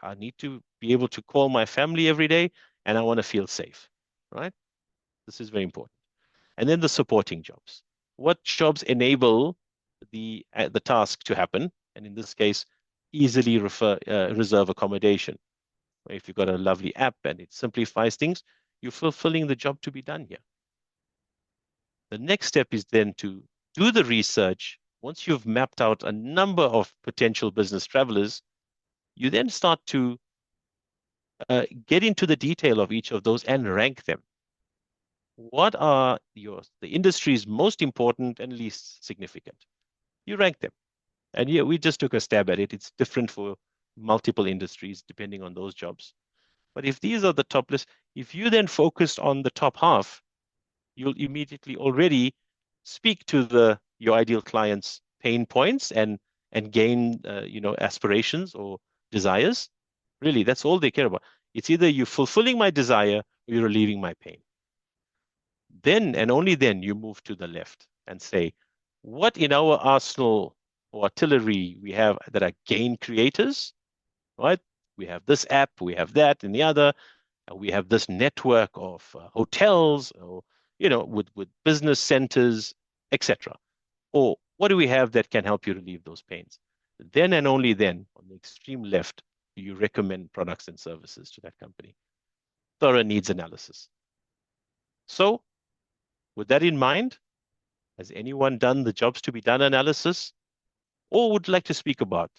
I need to be able to call my family every day and I want to feel safe, right? This is very important. And then the supporting jobs. What jobs enable the task to happen? And in this case, easily reserve accommodation. If you've got a lovely app and it simplifies things, you're fulfilling the job to be done here. The next step is then to do the research. Once you've mapped out a number of potential business travelers, you then start to get into the detail of each of those and rank them. What are the industry's most important and least significant? You rank them. And yeah, we just took a stab at it. It's different for multiple industries depending on those jobs. But if these are the top list, if you then focus on the top half, you'll immediately already speak to your ideal client's pain points and gain aspirations or desires. Really, that's all they care about. It's either you're fulfilling my desire or you're relieving my pain. Then and only then you move to the left and say, what in our arsenal or artillery we have that are game creators, right? We have this app, we have that and the other, and we have this network of hotels, or with business centers, etc. Or what do we have that can help you relieve those pains? Then and only then, on the extreme left, do you recommend products and services to that company. Thorough needs analysis. So, with that in mind, has anyone done the jobs to be done analysis, or would like to speak about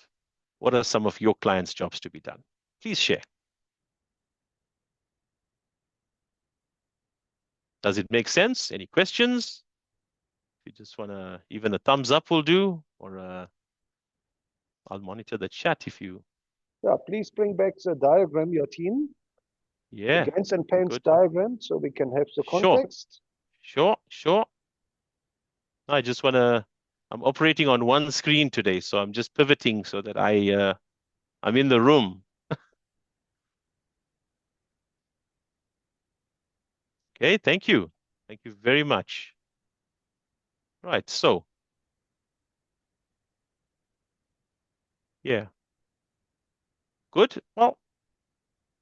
what are some of your clients' jobs to be done? Please share. Does it make sense? Any questions? If you just want to, even a thumbs up will do, or I'll monitor the chat if you. Yeah, please bring back the diagram, Yathin. Yeah. The Gantt Paints diagram, so we can have the context. Sure. I just want to. I'm operating on one screen today, so I'm just pivoting so that I'm in the room. Okay, thank you. Thank you very much. Right, so. Yeah. Good. Well,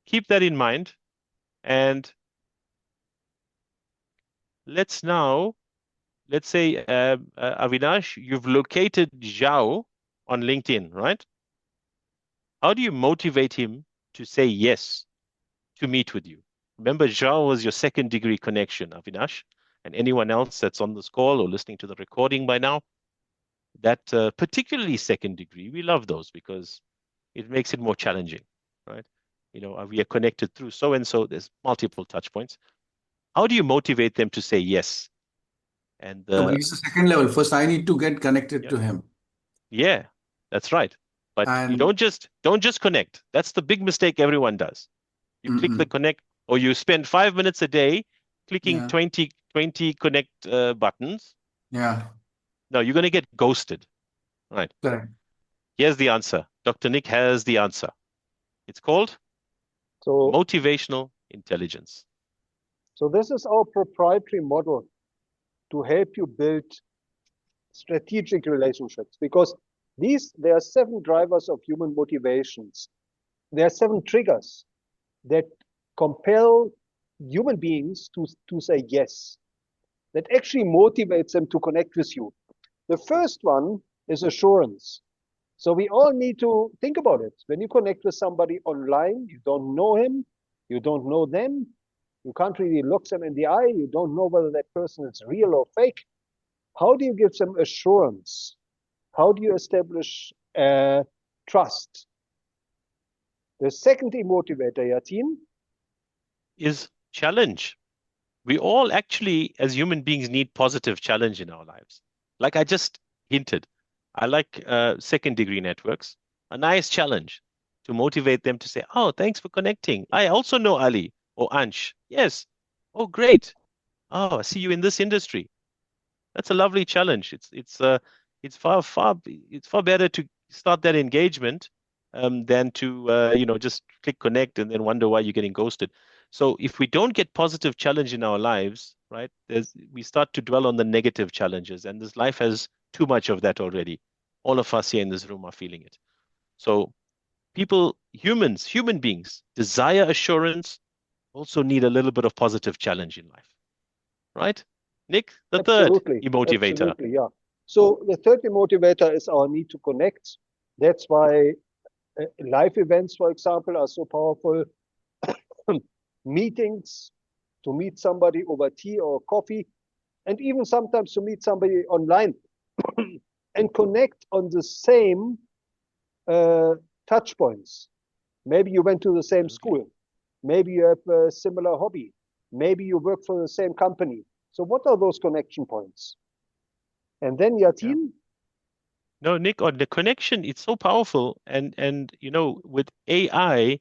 keep that in mind. And let's say, Avinash, you've located Zhao on LinkedIn, right? How do you motivate him to say yes to meet with you? Remember, Zhao was your second degree connection, Avinash, and anyone else that's on this call or listening to the recording by now, that particularly second degree, we love those because it makes it more challenging, right? We are connected through so-and-so, there's multiple touch points. How do you motivate them to say yes? And he's the second level. First, I need to get connected to him. Yeah, that's right. But you don't just connect. That's the big mistake everyone does. You click the connect, or you spend 5 minutes a day clicking 20 connect buttons. Yeah. No, you're going to get ghosted. Right. Correct. Here's the answer. Dr. Nick has the answer. It's called motivational intelligence. So this is our proprietary model to help you build strategic relationships, because there are 7 drivers of human motivations. There are 7 triggers that compel human beings to say yes, that actually motivates them to connect with you. The first one is assurance. So we all need to think about it. When you connect with somebody online, you don't know him, you don't know them, you can't really look them in the eye, you don't know whether that person is real or fake. How do you give them assurance? How do you establish trust? The second motivator, Yathin, is challenge. We all actually, as human beings, need positive challenge in our lives. Like I just hinted, I like second degree networks, a nice challenge to motivate them to say, oh, thanks for connecting. I also know Ali or Ansh. Yes. Oh, great. Oh, I see you in this industry. That's a lovely challenge. It's far better to start that engagement than to just click connect and then wonder why you're getting ghosted. So if we don't get positive challenge in our lives, right, we start to dwell on the negative challenges, and this life has too much of that already. All of us here in this room are feeling it. So human beings desire assurance, also need a little bit of positive challenge in life, right? Nick, the absolutely, third motivator. Absolutely, yeah. So the third motivator is our need to connect. That's why live events, for example, are so powerful. Meetings, to meet somebody over tea or coffee, and even sometimes to meet somebody online and connect on the same touch points. Maybe you went to the same school. Maybe you have a similar hobby. Maybe you work for the same company. So what are those connection points? And then Yathin? No, Nick, on the connection, it's so powerful. And with AI,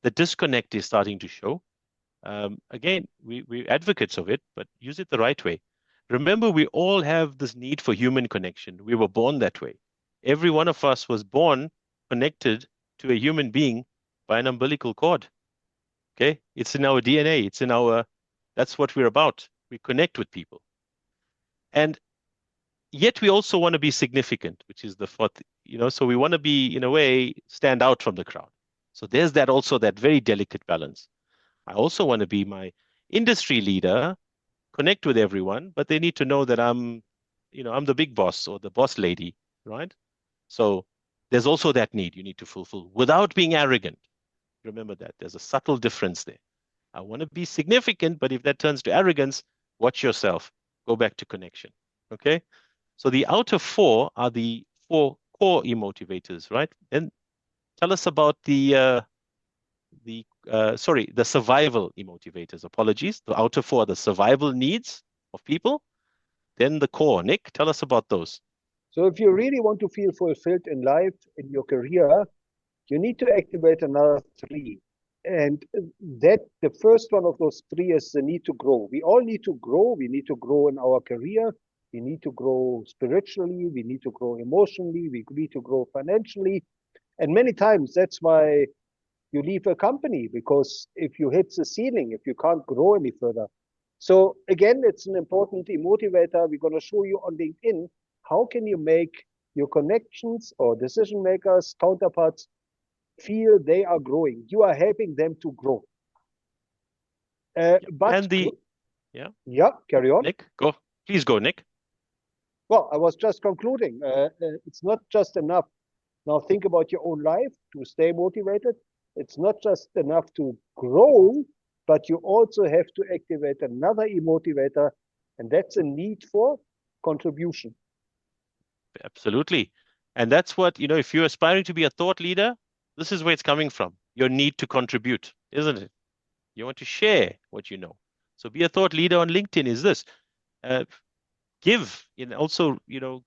the disconnect is starting to show. Again, we're advocates of it, but use it the right way. Remember, we all have this need for human connection. We were born that way. Every one of us was born connected to a human being by an umbilical cord. Okay? It's in our DNA. That's what we're about. We connect with people. And yet we also want to be significant, which is the fourth, so we want to be, in a way, stand out from the crowd. So there's that also, that very delicate balance. I also want to be my industry leader, connect with everyone, but they need to know that I'm the big boss or the boss lady, right? So there's also that need you need to fulfill without being arrogant. Remember that there's a subtle difference there. I want to be significant, but if that turns to arrogance, watch yourself. Go back to connection. Okay. So the outer four are the four core emotivators, right? And tell us about the survival emotivators. Apologies. The outer four are the survival needs of people. Then the core. Nick, tell us about those. So if you really want to feel fulfilled in life, in your career, you need to activate another three. And that the first one of those three is the need to grow. We all need to grow. We need to grow in our career. We need to grow spiritually. We need to grow emotionally. We need to grow financially. And many times that's why you leave a company, because if you hit the ceiling, if you can't grow any further. So again, it's an important motivator. We're going to show you on LinkedIn, how can you make your connections or decision makers, counterparts, feel they are growing. You are helping them to grow. But yeah, carry on. Nick, go. Please go, Nick. Well, I was just concluding. It's not just enough. Now think about your own life to stay motivated. It's not just enough to grow, but you also have to activate another emotivator, and that's a need for contribution. Absolutely. And that's what, if you're aspiring to be a thought leader, this is where it's coming from. Your need to contribute, isn't it? You want to share what you know. So be a thought leader on LinkedIn is this. Give, also,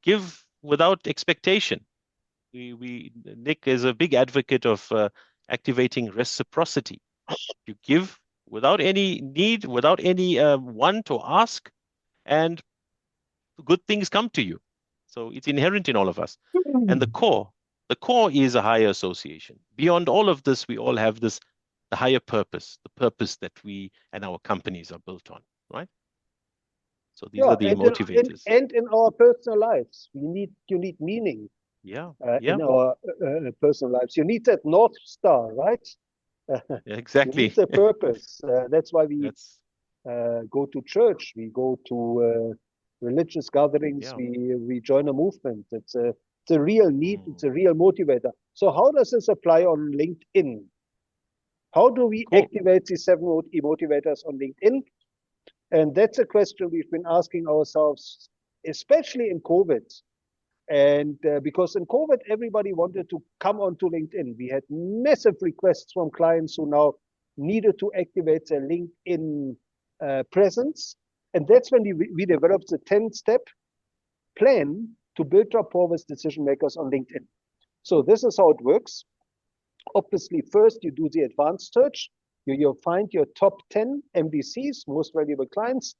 give without expectation. Nick is a big advocate of activating reciprocity. You give without any need, without any want or ask, and good things come to you. So it's inherent in all of us. And the core is a higher association. Beyond all of this, we all have the higher purpose, the purpose that we and our companies are built on, right? So these are the motivators. And in our personal lives, you need meaning. In our personal lives, you need that North Star, right? Exactly. You need a purpose. That's why we go to church. We go to religious gatherings. We join a movement. It's a real need. It's a real motivator. So how does this apply on LinkedIn? How do we activate these 7 motivators on LinkedIn? And that's a question we've been asking ourselves, especially in COVID. And because in COVID, everybody wanted to come onto LinkedIn. We had massive requests from clients who now needed to activate their LinkedIn presence. And that's when we developed the 10-step plan to build rapport with decision makers on LinkedIn. So this is how it works. Obviously, first you do the advanced search. You find your top 10 MVCs, most valuable clients,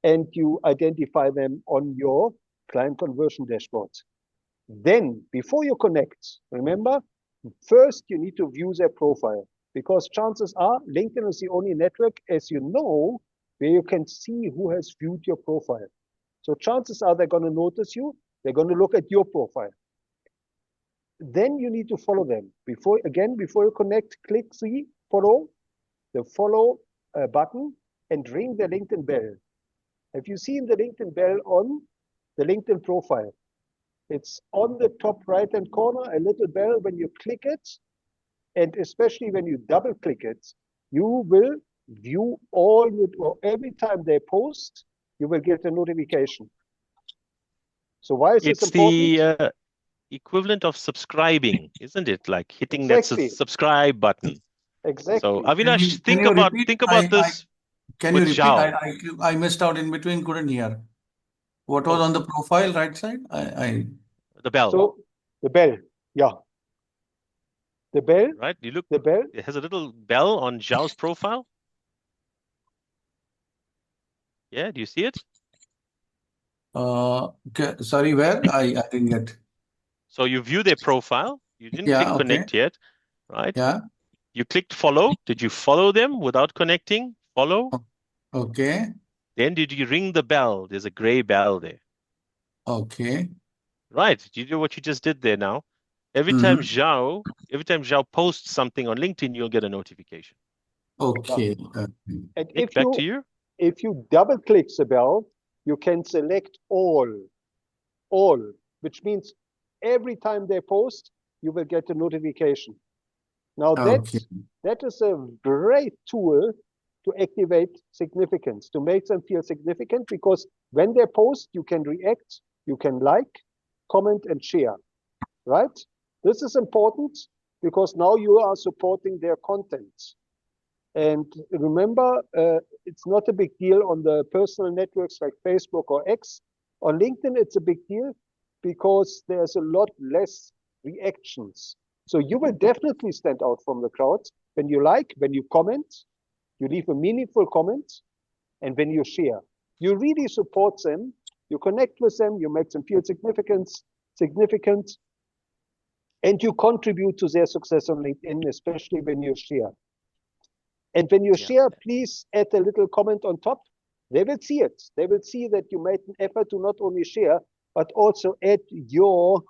and you identify them on your client conversion dashboard. Then, before you connect, remember, first you need to view their profile, because chances are LinkedIn is the only network, as you know, where you can see who has viewed your profile. So chances are they're going to notice you. They're going to look at your profile. Then you need to follow them. Before you connect, click the follow button and ring the LinkedIn bell. Have you seen the LinkedIn bell on the LinkedIn profile? It's on the top right-hand corner, a little bell. When you click it, and especially when you double click it, you will view every time they post, you will get a notification. So why is this important? It's the equivalent of subscribing, isn't it? Like hitting that subscribe button. Exactly. So Avinash, think about this. Can you repeat? I missed out in between, couldn't hear. What was on the profile right side? The bell. So the bell, yeah. The bell. Right? You look. The bell. It has a little bell on Zhao's profile. Yeah, do you see it? Sorry, where? I didn't get. So you view their profile. You didn't click connect yet, right? Yeah. You clicked follow. Did you follow them without connecting? Follow. Okay. Then did you ring the bell? There's a gray bell there. Okay. Right. Do you know what you just did there now? Every time Zhao posts something on LinkedIn, you'll get a notification. Okay. And Nick, back to you. if you double click the bell, you can select all, which means every time they post, you will get a notification. Now that is a great tool to activate significance, to make them feel significant, because when they post, you can react, you can like, comment, and share, right? This is important because now you are supporting their content. And remember, it's not a big deal on the personal networks like Facebook or X. On LinkedIn, it's a big deal because there's a lot less reactions. So you will definitely stand out from the crowd when you like, when you comment, you leave a meaningful comment, and when you share. You really support them, you connect with them, you make them feel significant, and you contribute to their success on LinkedIn, especially when you share. And when you share, please add a little comment on top. They will see it. They will see that you made an effort to not only share, but also add your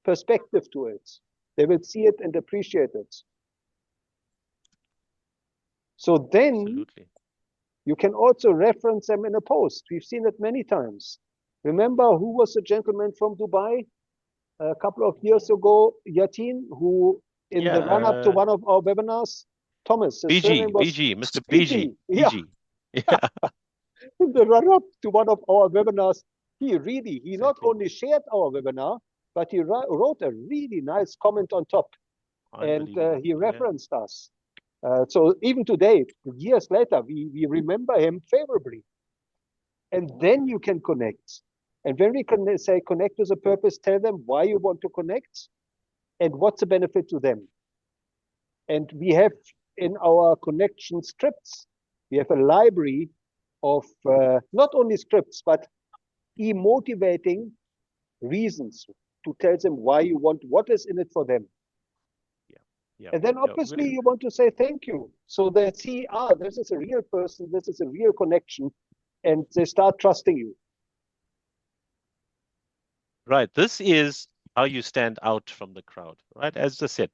perspective to it. They will see it and appreciate it. So then you can also reference them in a post. We've seen it many times. Remember who was the gentleman from Dubai a couple of years ago, Yathin, who in the run-up to one of our webinars, Thomas, his surname was Mr. BG. Yeah. In the run-up to one of our webinars, he not only shared our webinar, but he wrote a really nice comment on top. And he referenced us. So even today, years later, we remember him favorably. And then you can connect. And when we can say connect with a purpose, tell them why you want to connect and what's the benefit to them. And we have in our connection scripts, we have a library of not only scripts, but motivating reasons to tell them why you want, what is in it for them. And then obviously you want to say thank you. So they see, this is a real person, this is a real connection, and they start trusting you. Right. This is how you stand out from the crowd, right? As I said,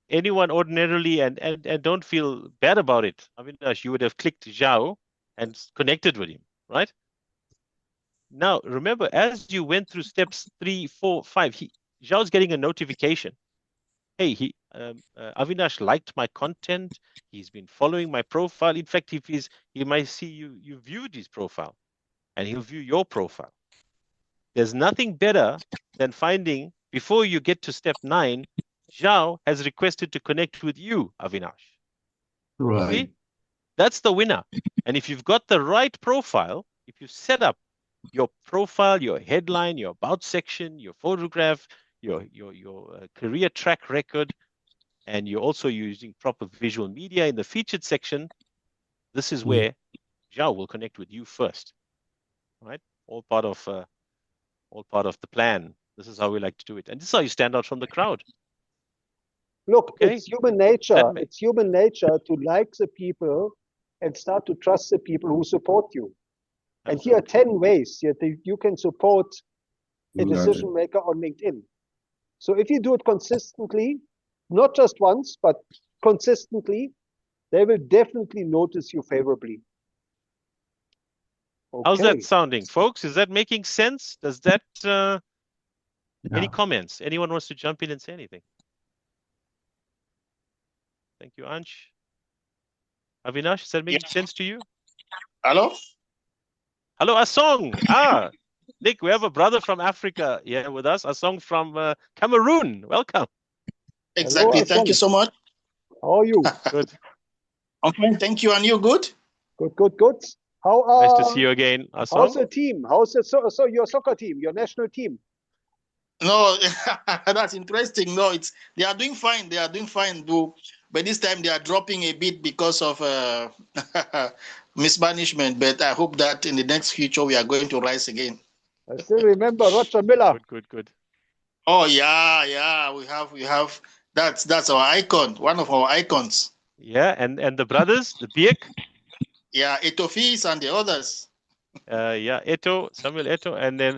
anyone ordinarily, and don't feel bad about it. I mean, you would have clicked Zhao and connected with him, right? Now, remember, as you went through steps 3, 4, 5, Zhao's getting a notification. Hey, Avinash liked my content. He's been following my profile. In fact, he might see you viewed his profile, and he'll view your profile. There's nothing better than finding, before you get to step 9, Zhao has requested to connect with you, Avinash. Right. See? That's the winner. And if you've got the right profile, if you set up your profile, your headline, your about section, your photograph, your career track record, and you're also using proper visual media in the featured section, this is where Zhao will connect with you first, right? All part of the plan. This is how we like to do it, and this is how you stand out from the crowd. Look, it's human nature. It's human nature to like the people and start to trust the people who support you. Absolutely. And here are 10 ways you can support a decision maker on LinkedIn. So if you do it consistently, not just once, but consistently, they will definitely notice you favorably. Okay. How's that sounding, folks? Is that making sense? Does that, any comments? Anyone wants to jump in and say anything? Thank you, Ansh. Avinash, is that making sense to you? Hello? Hello, Asong. Nick, we have a brother from Africa here with us. Asong from Cameroon. Welcome. Exactly. Hello, thank you so much. How are you? Good. Okay, thank you. And you good? Good. Nice to see you again, Asong. How's the team? How's your soccer team, your national team? No, that's interesting. No, they are doing fine. They are doing fine, though. But this time they are dropping a bit because of mismanagement. But I hope that in the next future we are going to rise again. I still remember Roger Miller. Good. Oh yeah. We have. That's our icon. One of our icons. Yeah, and the brothers, the Biek. Yeah, Etofis and the others. Yeah, Eto, Samuel Eto, and then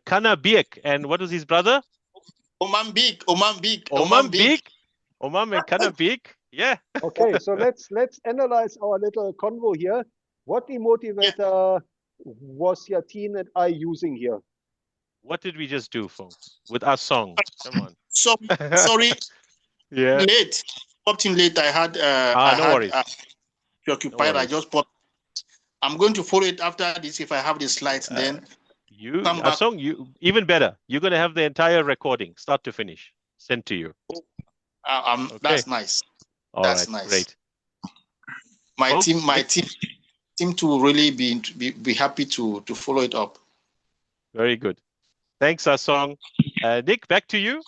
Kana Biek, and what was his brother? Oman Big, Oman Big, Oman Biek, Oman and Kana Biek. Yeah. Okay, so let's analyze our little convo here. What emotivator was Yathin and I using here? What did we just do, folks, with our song? Come on. So sorry, Yeah. late. Popped in late. I had no worries. preoccupied. No I just popped. I'm going to follow it after this if I have the slides. Then come our back. song, you even better. You're gonna have the entire recording, start to finish, sent to you. Okay. That's nice. That's nice. Great. My Folks, team to really be happy to follow it up. Very good. Thanks, our song. Nick, back to you.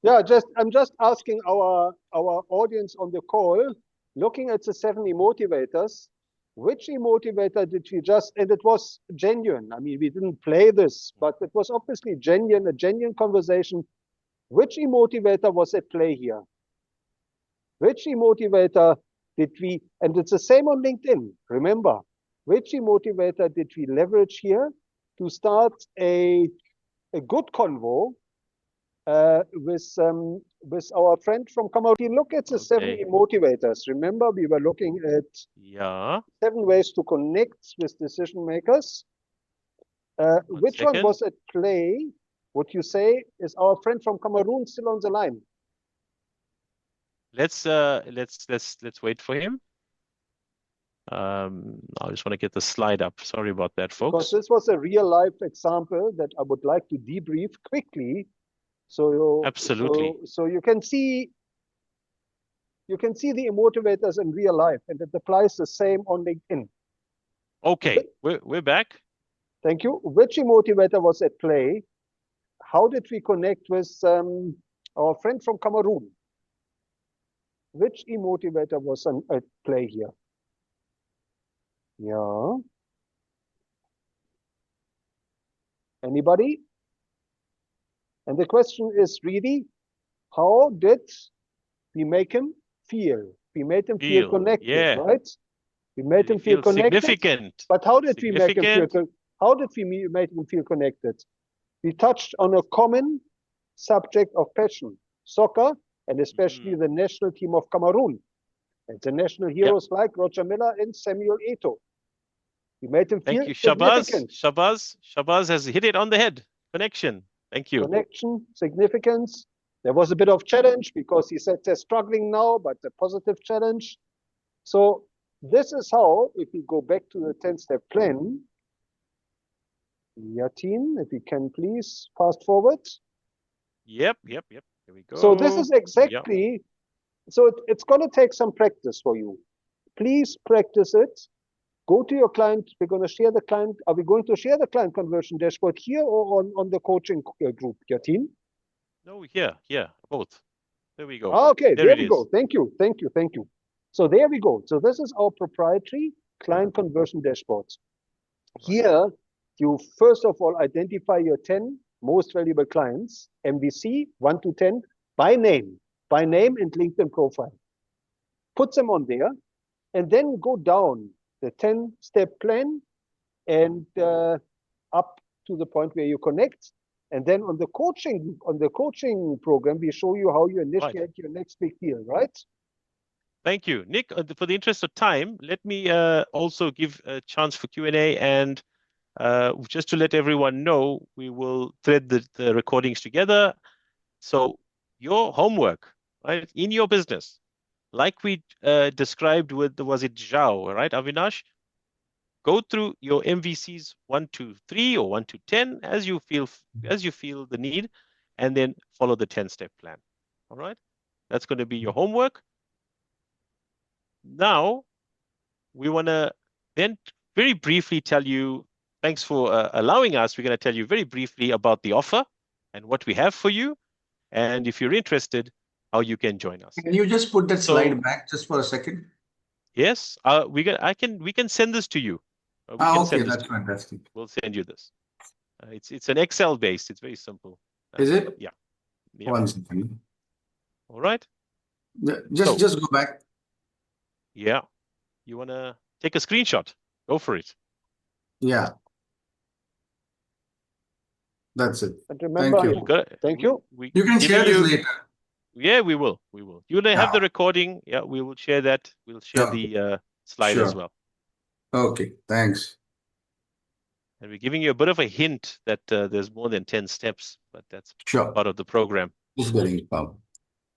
Yeah, I'm just asking our audience on the call, looking at the 7 emotivators, which emotivator did we just, and it was genuine. I mean, we didn't play this, but it was obviously genuine, a genuine conversation. Which emotivator was at play here? Which emotivator did we, and it's the same on LinkedIn, remember, which emotivator did we leverage here to start a good convo with our friend from Cameroon? Look at the 7 emotivators. Remember, we were looking at 7 ways to connect with decision makers. Which one was at play? What you say is our friend from Cameroon still on the line? Let's wait for him. I just want to get the slide up. Sorry about that, folks. Because this was a real life example that I would like to debrief quickly. So absolutely. So you can see the emotivators in real life, and it applies the same on LinkedIn. Okay, we're back. Thank you. Which emotivator was at play? How did we connect with our friend from Cameroon? Which emotivator was at play here? Yeah. Anybody? And the question is really, how did we make him feel? We made him feel connected, right? We made him feel connected. Significant. But how did we make him feel? How did we make him feel connected? We touched on a common subject of passion, soccer, and especially the national team of Cameroon, and the national heroes like Roger Miller and Samuel Eto'o. We made him feel significant. Shabazz has hit it on the head. Connection. Thank you. Connection, significance. There was a bit of challenge because he said they're struggling now, but a positive challenge. So this is how, if we go back to the 10-step plan, Yathin, if you can please fast forward. Yep. Here we go. So this is exactly, so it's going to take some practice for you. Please practice it. Go to your client. We're going to share the client. Are we going to share the client conversion dashboard here or on the coaching group, Yathin? No, here, both. There we go. Okay, there we go. Thank you. So there we go. So this is our proprietary client conversion dashboard. Here, you first of all identify your 10 most valuable clients, MVC 1 to 10, by name and LinkedIn profile. Put them on there, and then go down the 10-step plan and up to the point where you connect. And then on the coaching program, we show you how you initiate your next big deal, right? Thank you, Nick. For the interest of time, let me also give a chance for Q&A, and just to let everyone know, we will thread the recordings together. So your homework, right, in your business, like we described with, was it Zhao, right, Avinash? Go through your MVCs 1 to 3 or 1 to 10 as you feel the need, and then follow the 10-step plan. All right, that's going to be your homework. Now, we want to then very briefly tell you, thanks for allowing us, we're going to tell you very briefly about the offer and what we have for you. And if you're interested, how you can join us. Can you just put that slide back just for a second? Yes, we can send this to you. Okay, that's fantastic. We'll send you this. It's an Excel based. It's very simple. Is it? Yeah. 1 second. All right. Just go back. Yeah. You want to take a screenshot? Go for it. Yeah. That's it. And remember, Thank you. Thank you. You can share this later. Yeah, we will. We will. You have the recording. Yeah, we will share that. We'll share the slide as well. Okay, thanks. And we're giving you a bit of a hint that there's more than 10 steps, but that's part of the program. It's very important.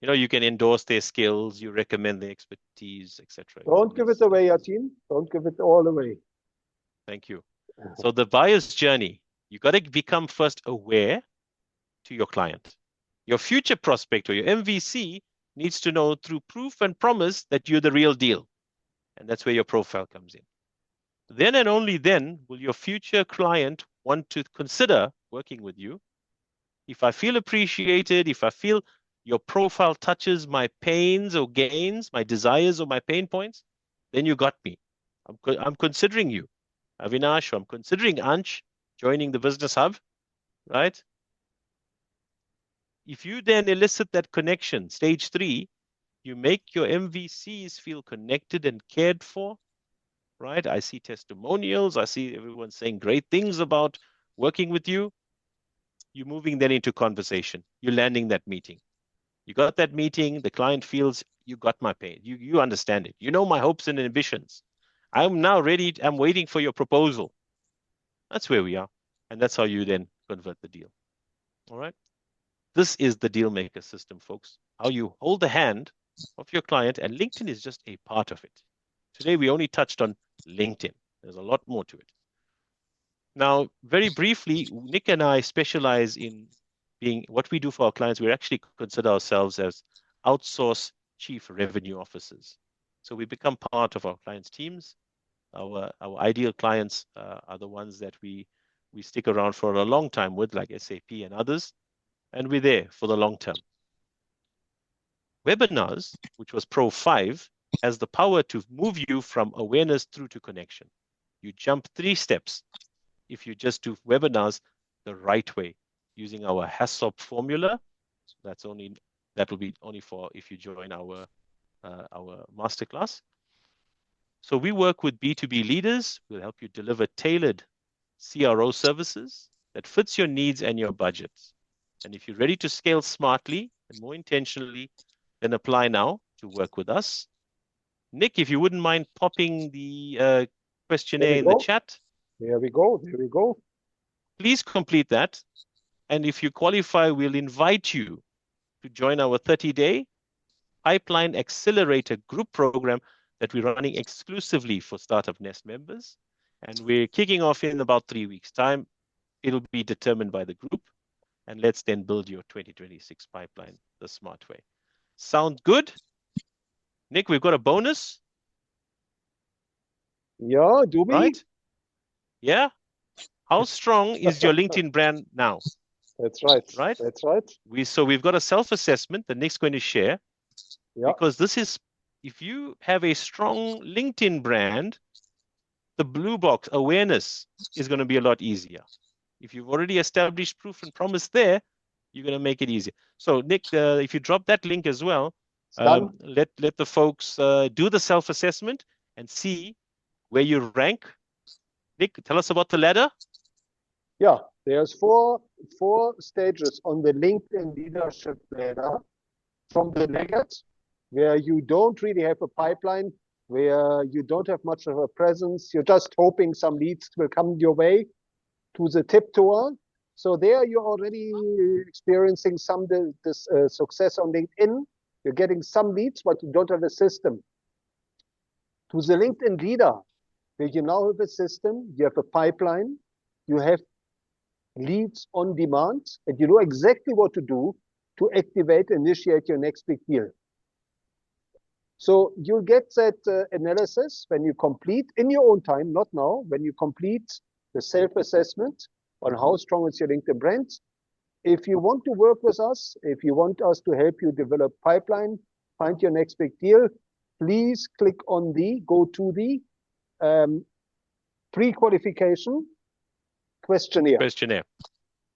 You can endorse their skills, you recommend their expertise, etc. Don't give it away, Yathin. Don't give it all away. Thank you. So the buyer's journey, you got to become first aware to your client. Your future prospect or your MVC needs to know through proof and promise that you're the real deal. And that's where your profile comes in. Then and only then will your future client want to consider working with you. If I feel appreciated, if I feel your profile touches my pains or gains, my desires or my pain points, then you got me. I'm considering you, Avinash, or I'm considering Ansh joining the Business Hub, right? If you then elicit that connection, stage 3, you make your MVCs feel connected and cared for, right? I see testimonials. I see everyone saying great things about working with you. You're moving then into conversation. You're landing that meeting. You got that meeting. The client feels you got my pain. You understand it. You know my hopes and ambitions. I'm now ready. I'm waiting for your proposal. That's where we are. And that's how you then convert the deal. All right. This is the Dealmaker system, folks. How you hold the hand of your client, and LinkedIn is just a part of it. Today, we only touched on LinkedIn. There's a lot more to it. Now, very briefly, Nick and I specialize in being what we do for our clients. We actually consider ourselves as outsource chief revenue officers. So we become part of our clients' teams. Our ideal clients are the ones that we stick around for a long time with, like SAP and others. And we're there for the long term. Webinars, which was Pro 5, has the power to move you from awareness through to connection. You jump 3 steps if you just do webinars the right way, using our HASSOP formula. So that will be only for if you join our masterclass. So we work with B2B leaders. We'll help you deliver tailored CRO services that fits your needs and your budgets. And if you're ready to scale smartly and more intentionally, then apply now to work with us. Nick, if you wouldn't mind popping the questionnaire in the chat. There we go. There we go. Please complete that. And if you qualify, we'll invite you to join our 30-day Pipeline Accelerator group program that we're running exclusively for Startup Nest members. And we're kicking off in about 3 weeks' time. It'll be determined by the group. And let's then build your 2026 pipeline the smart way. Sound good? Nick, we've got a bonus. Yeah, do we? Right? Yeah. How strong is your LinkedIn brand now? That's right. Right? That's right. We've got a self-assessment that Nick's going to share. Yeah. Because this is, if you have a strong LinkedIn brand, the blue box awareness is going to be a lot easier. If you've already established proof and promise there, you're going to make it easier. So Nick, if you drop that link as well, let the folks do the self-assessment and see where you rank. Nick, tell us about the ladder. Yeah, there's four stages on the LinkedIn leadership ladder. From the laggards, where you don't really have a pipeline, where you don't have much of a presence, you're just hoping some leads will come your way, to the tiptoe. So there you're already experiencing some success on LinkedIn. You're getting some leads, but you don't have a system. To the LinkedIn leader, where you now have a system, you have a pipeline, you have leads on demand, and you know exactly what to do to activate, initiate your next big deal. So you'll get that analysis when you complete in your own time, not now, when you complete the self-assessment on how strong is your LinkedIn brand. If you want to work with us, if you want us to help you develop pipeline, find your next big deal, please click on go to the pre-qualification questionnaire.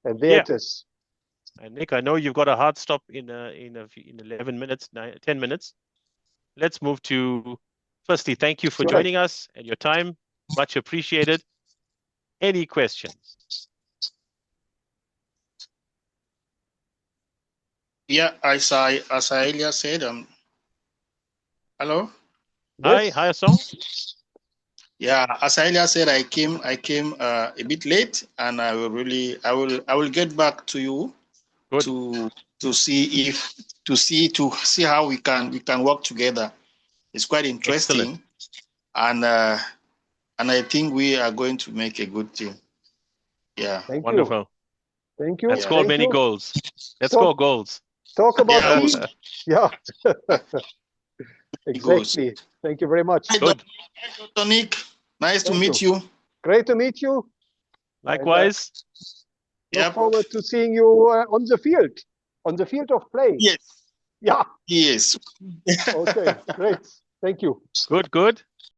And there it is. And Nick, I know you've got a hard stop in 11 minutes, 10 minutes. Let's move to, firstly, thank you for joining us and your time. Much appreciated. Any questions? Yeah, as Elia said, hello. Hi, Song. Yeah, as Elia said, I came a bit late, and I will get back to you. Good. to see how we can work together. It's quite interesting. Excellent. And I think we are going to make a good team. Yeah. Wonderful. Thank you. Let's score many goals. Let's score goals. Talk about team. Yeah. Exactly. Thank you very much. Good. Dr. Nick, nice to meet you. Great to meet you. Likewise. Look forward to seeing you on the field of play. Yes. Yeah. Yes. Okay, great. Thank you. Good.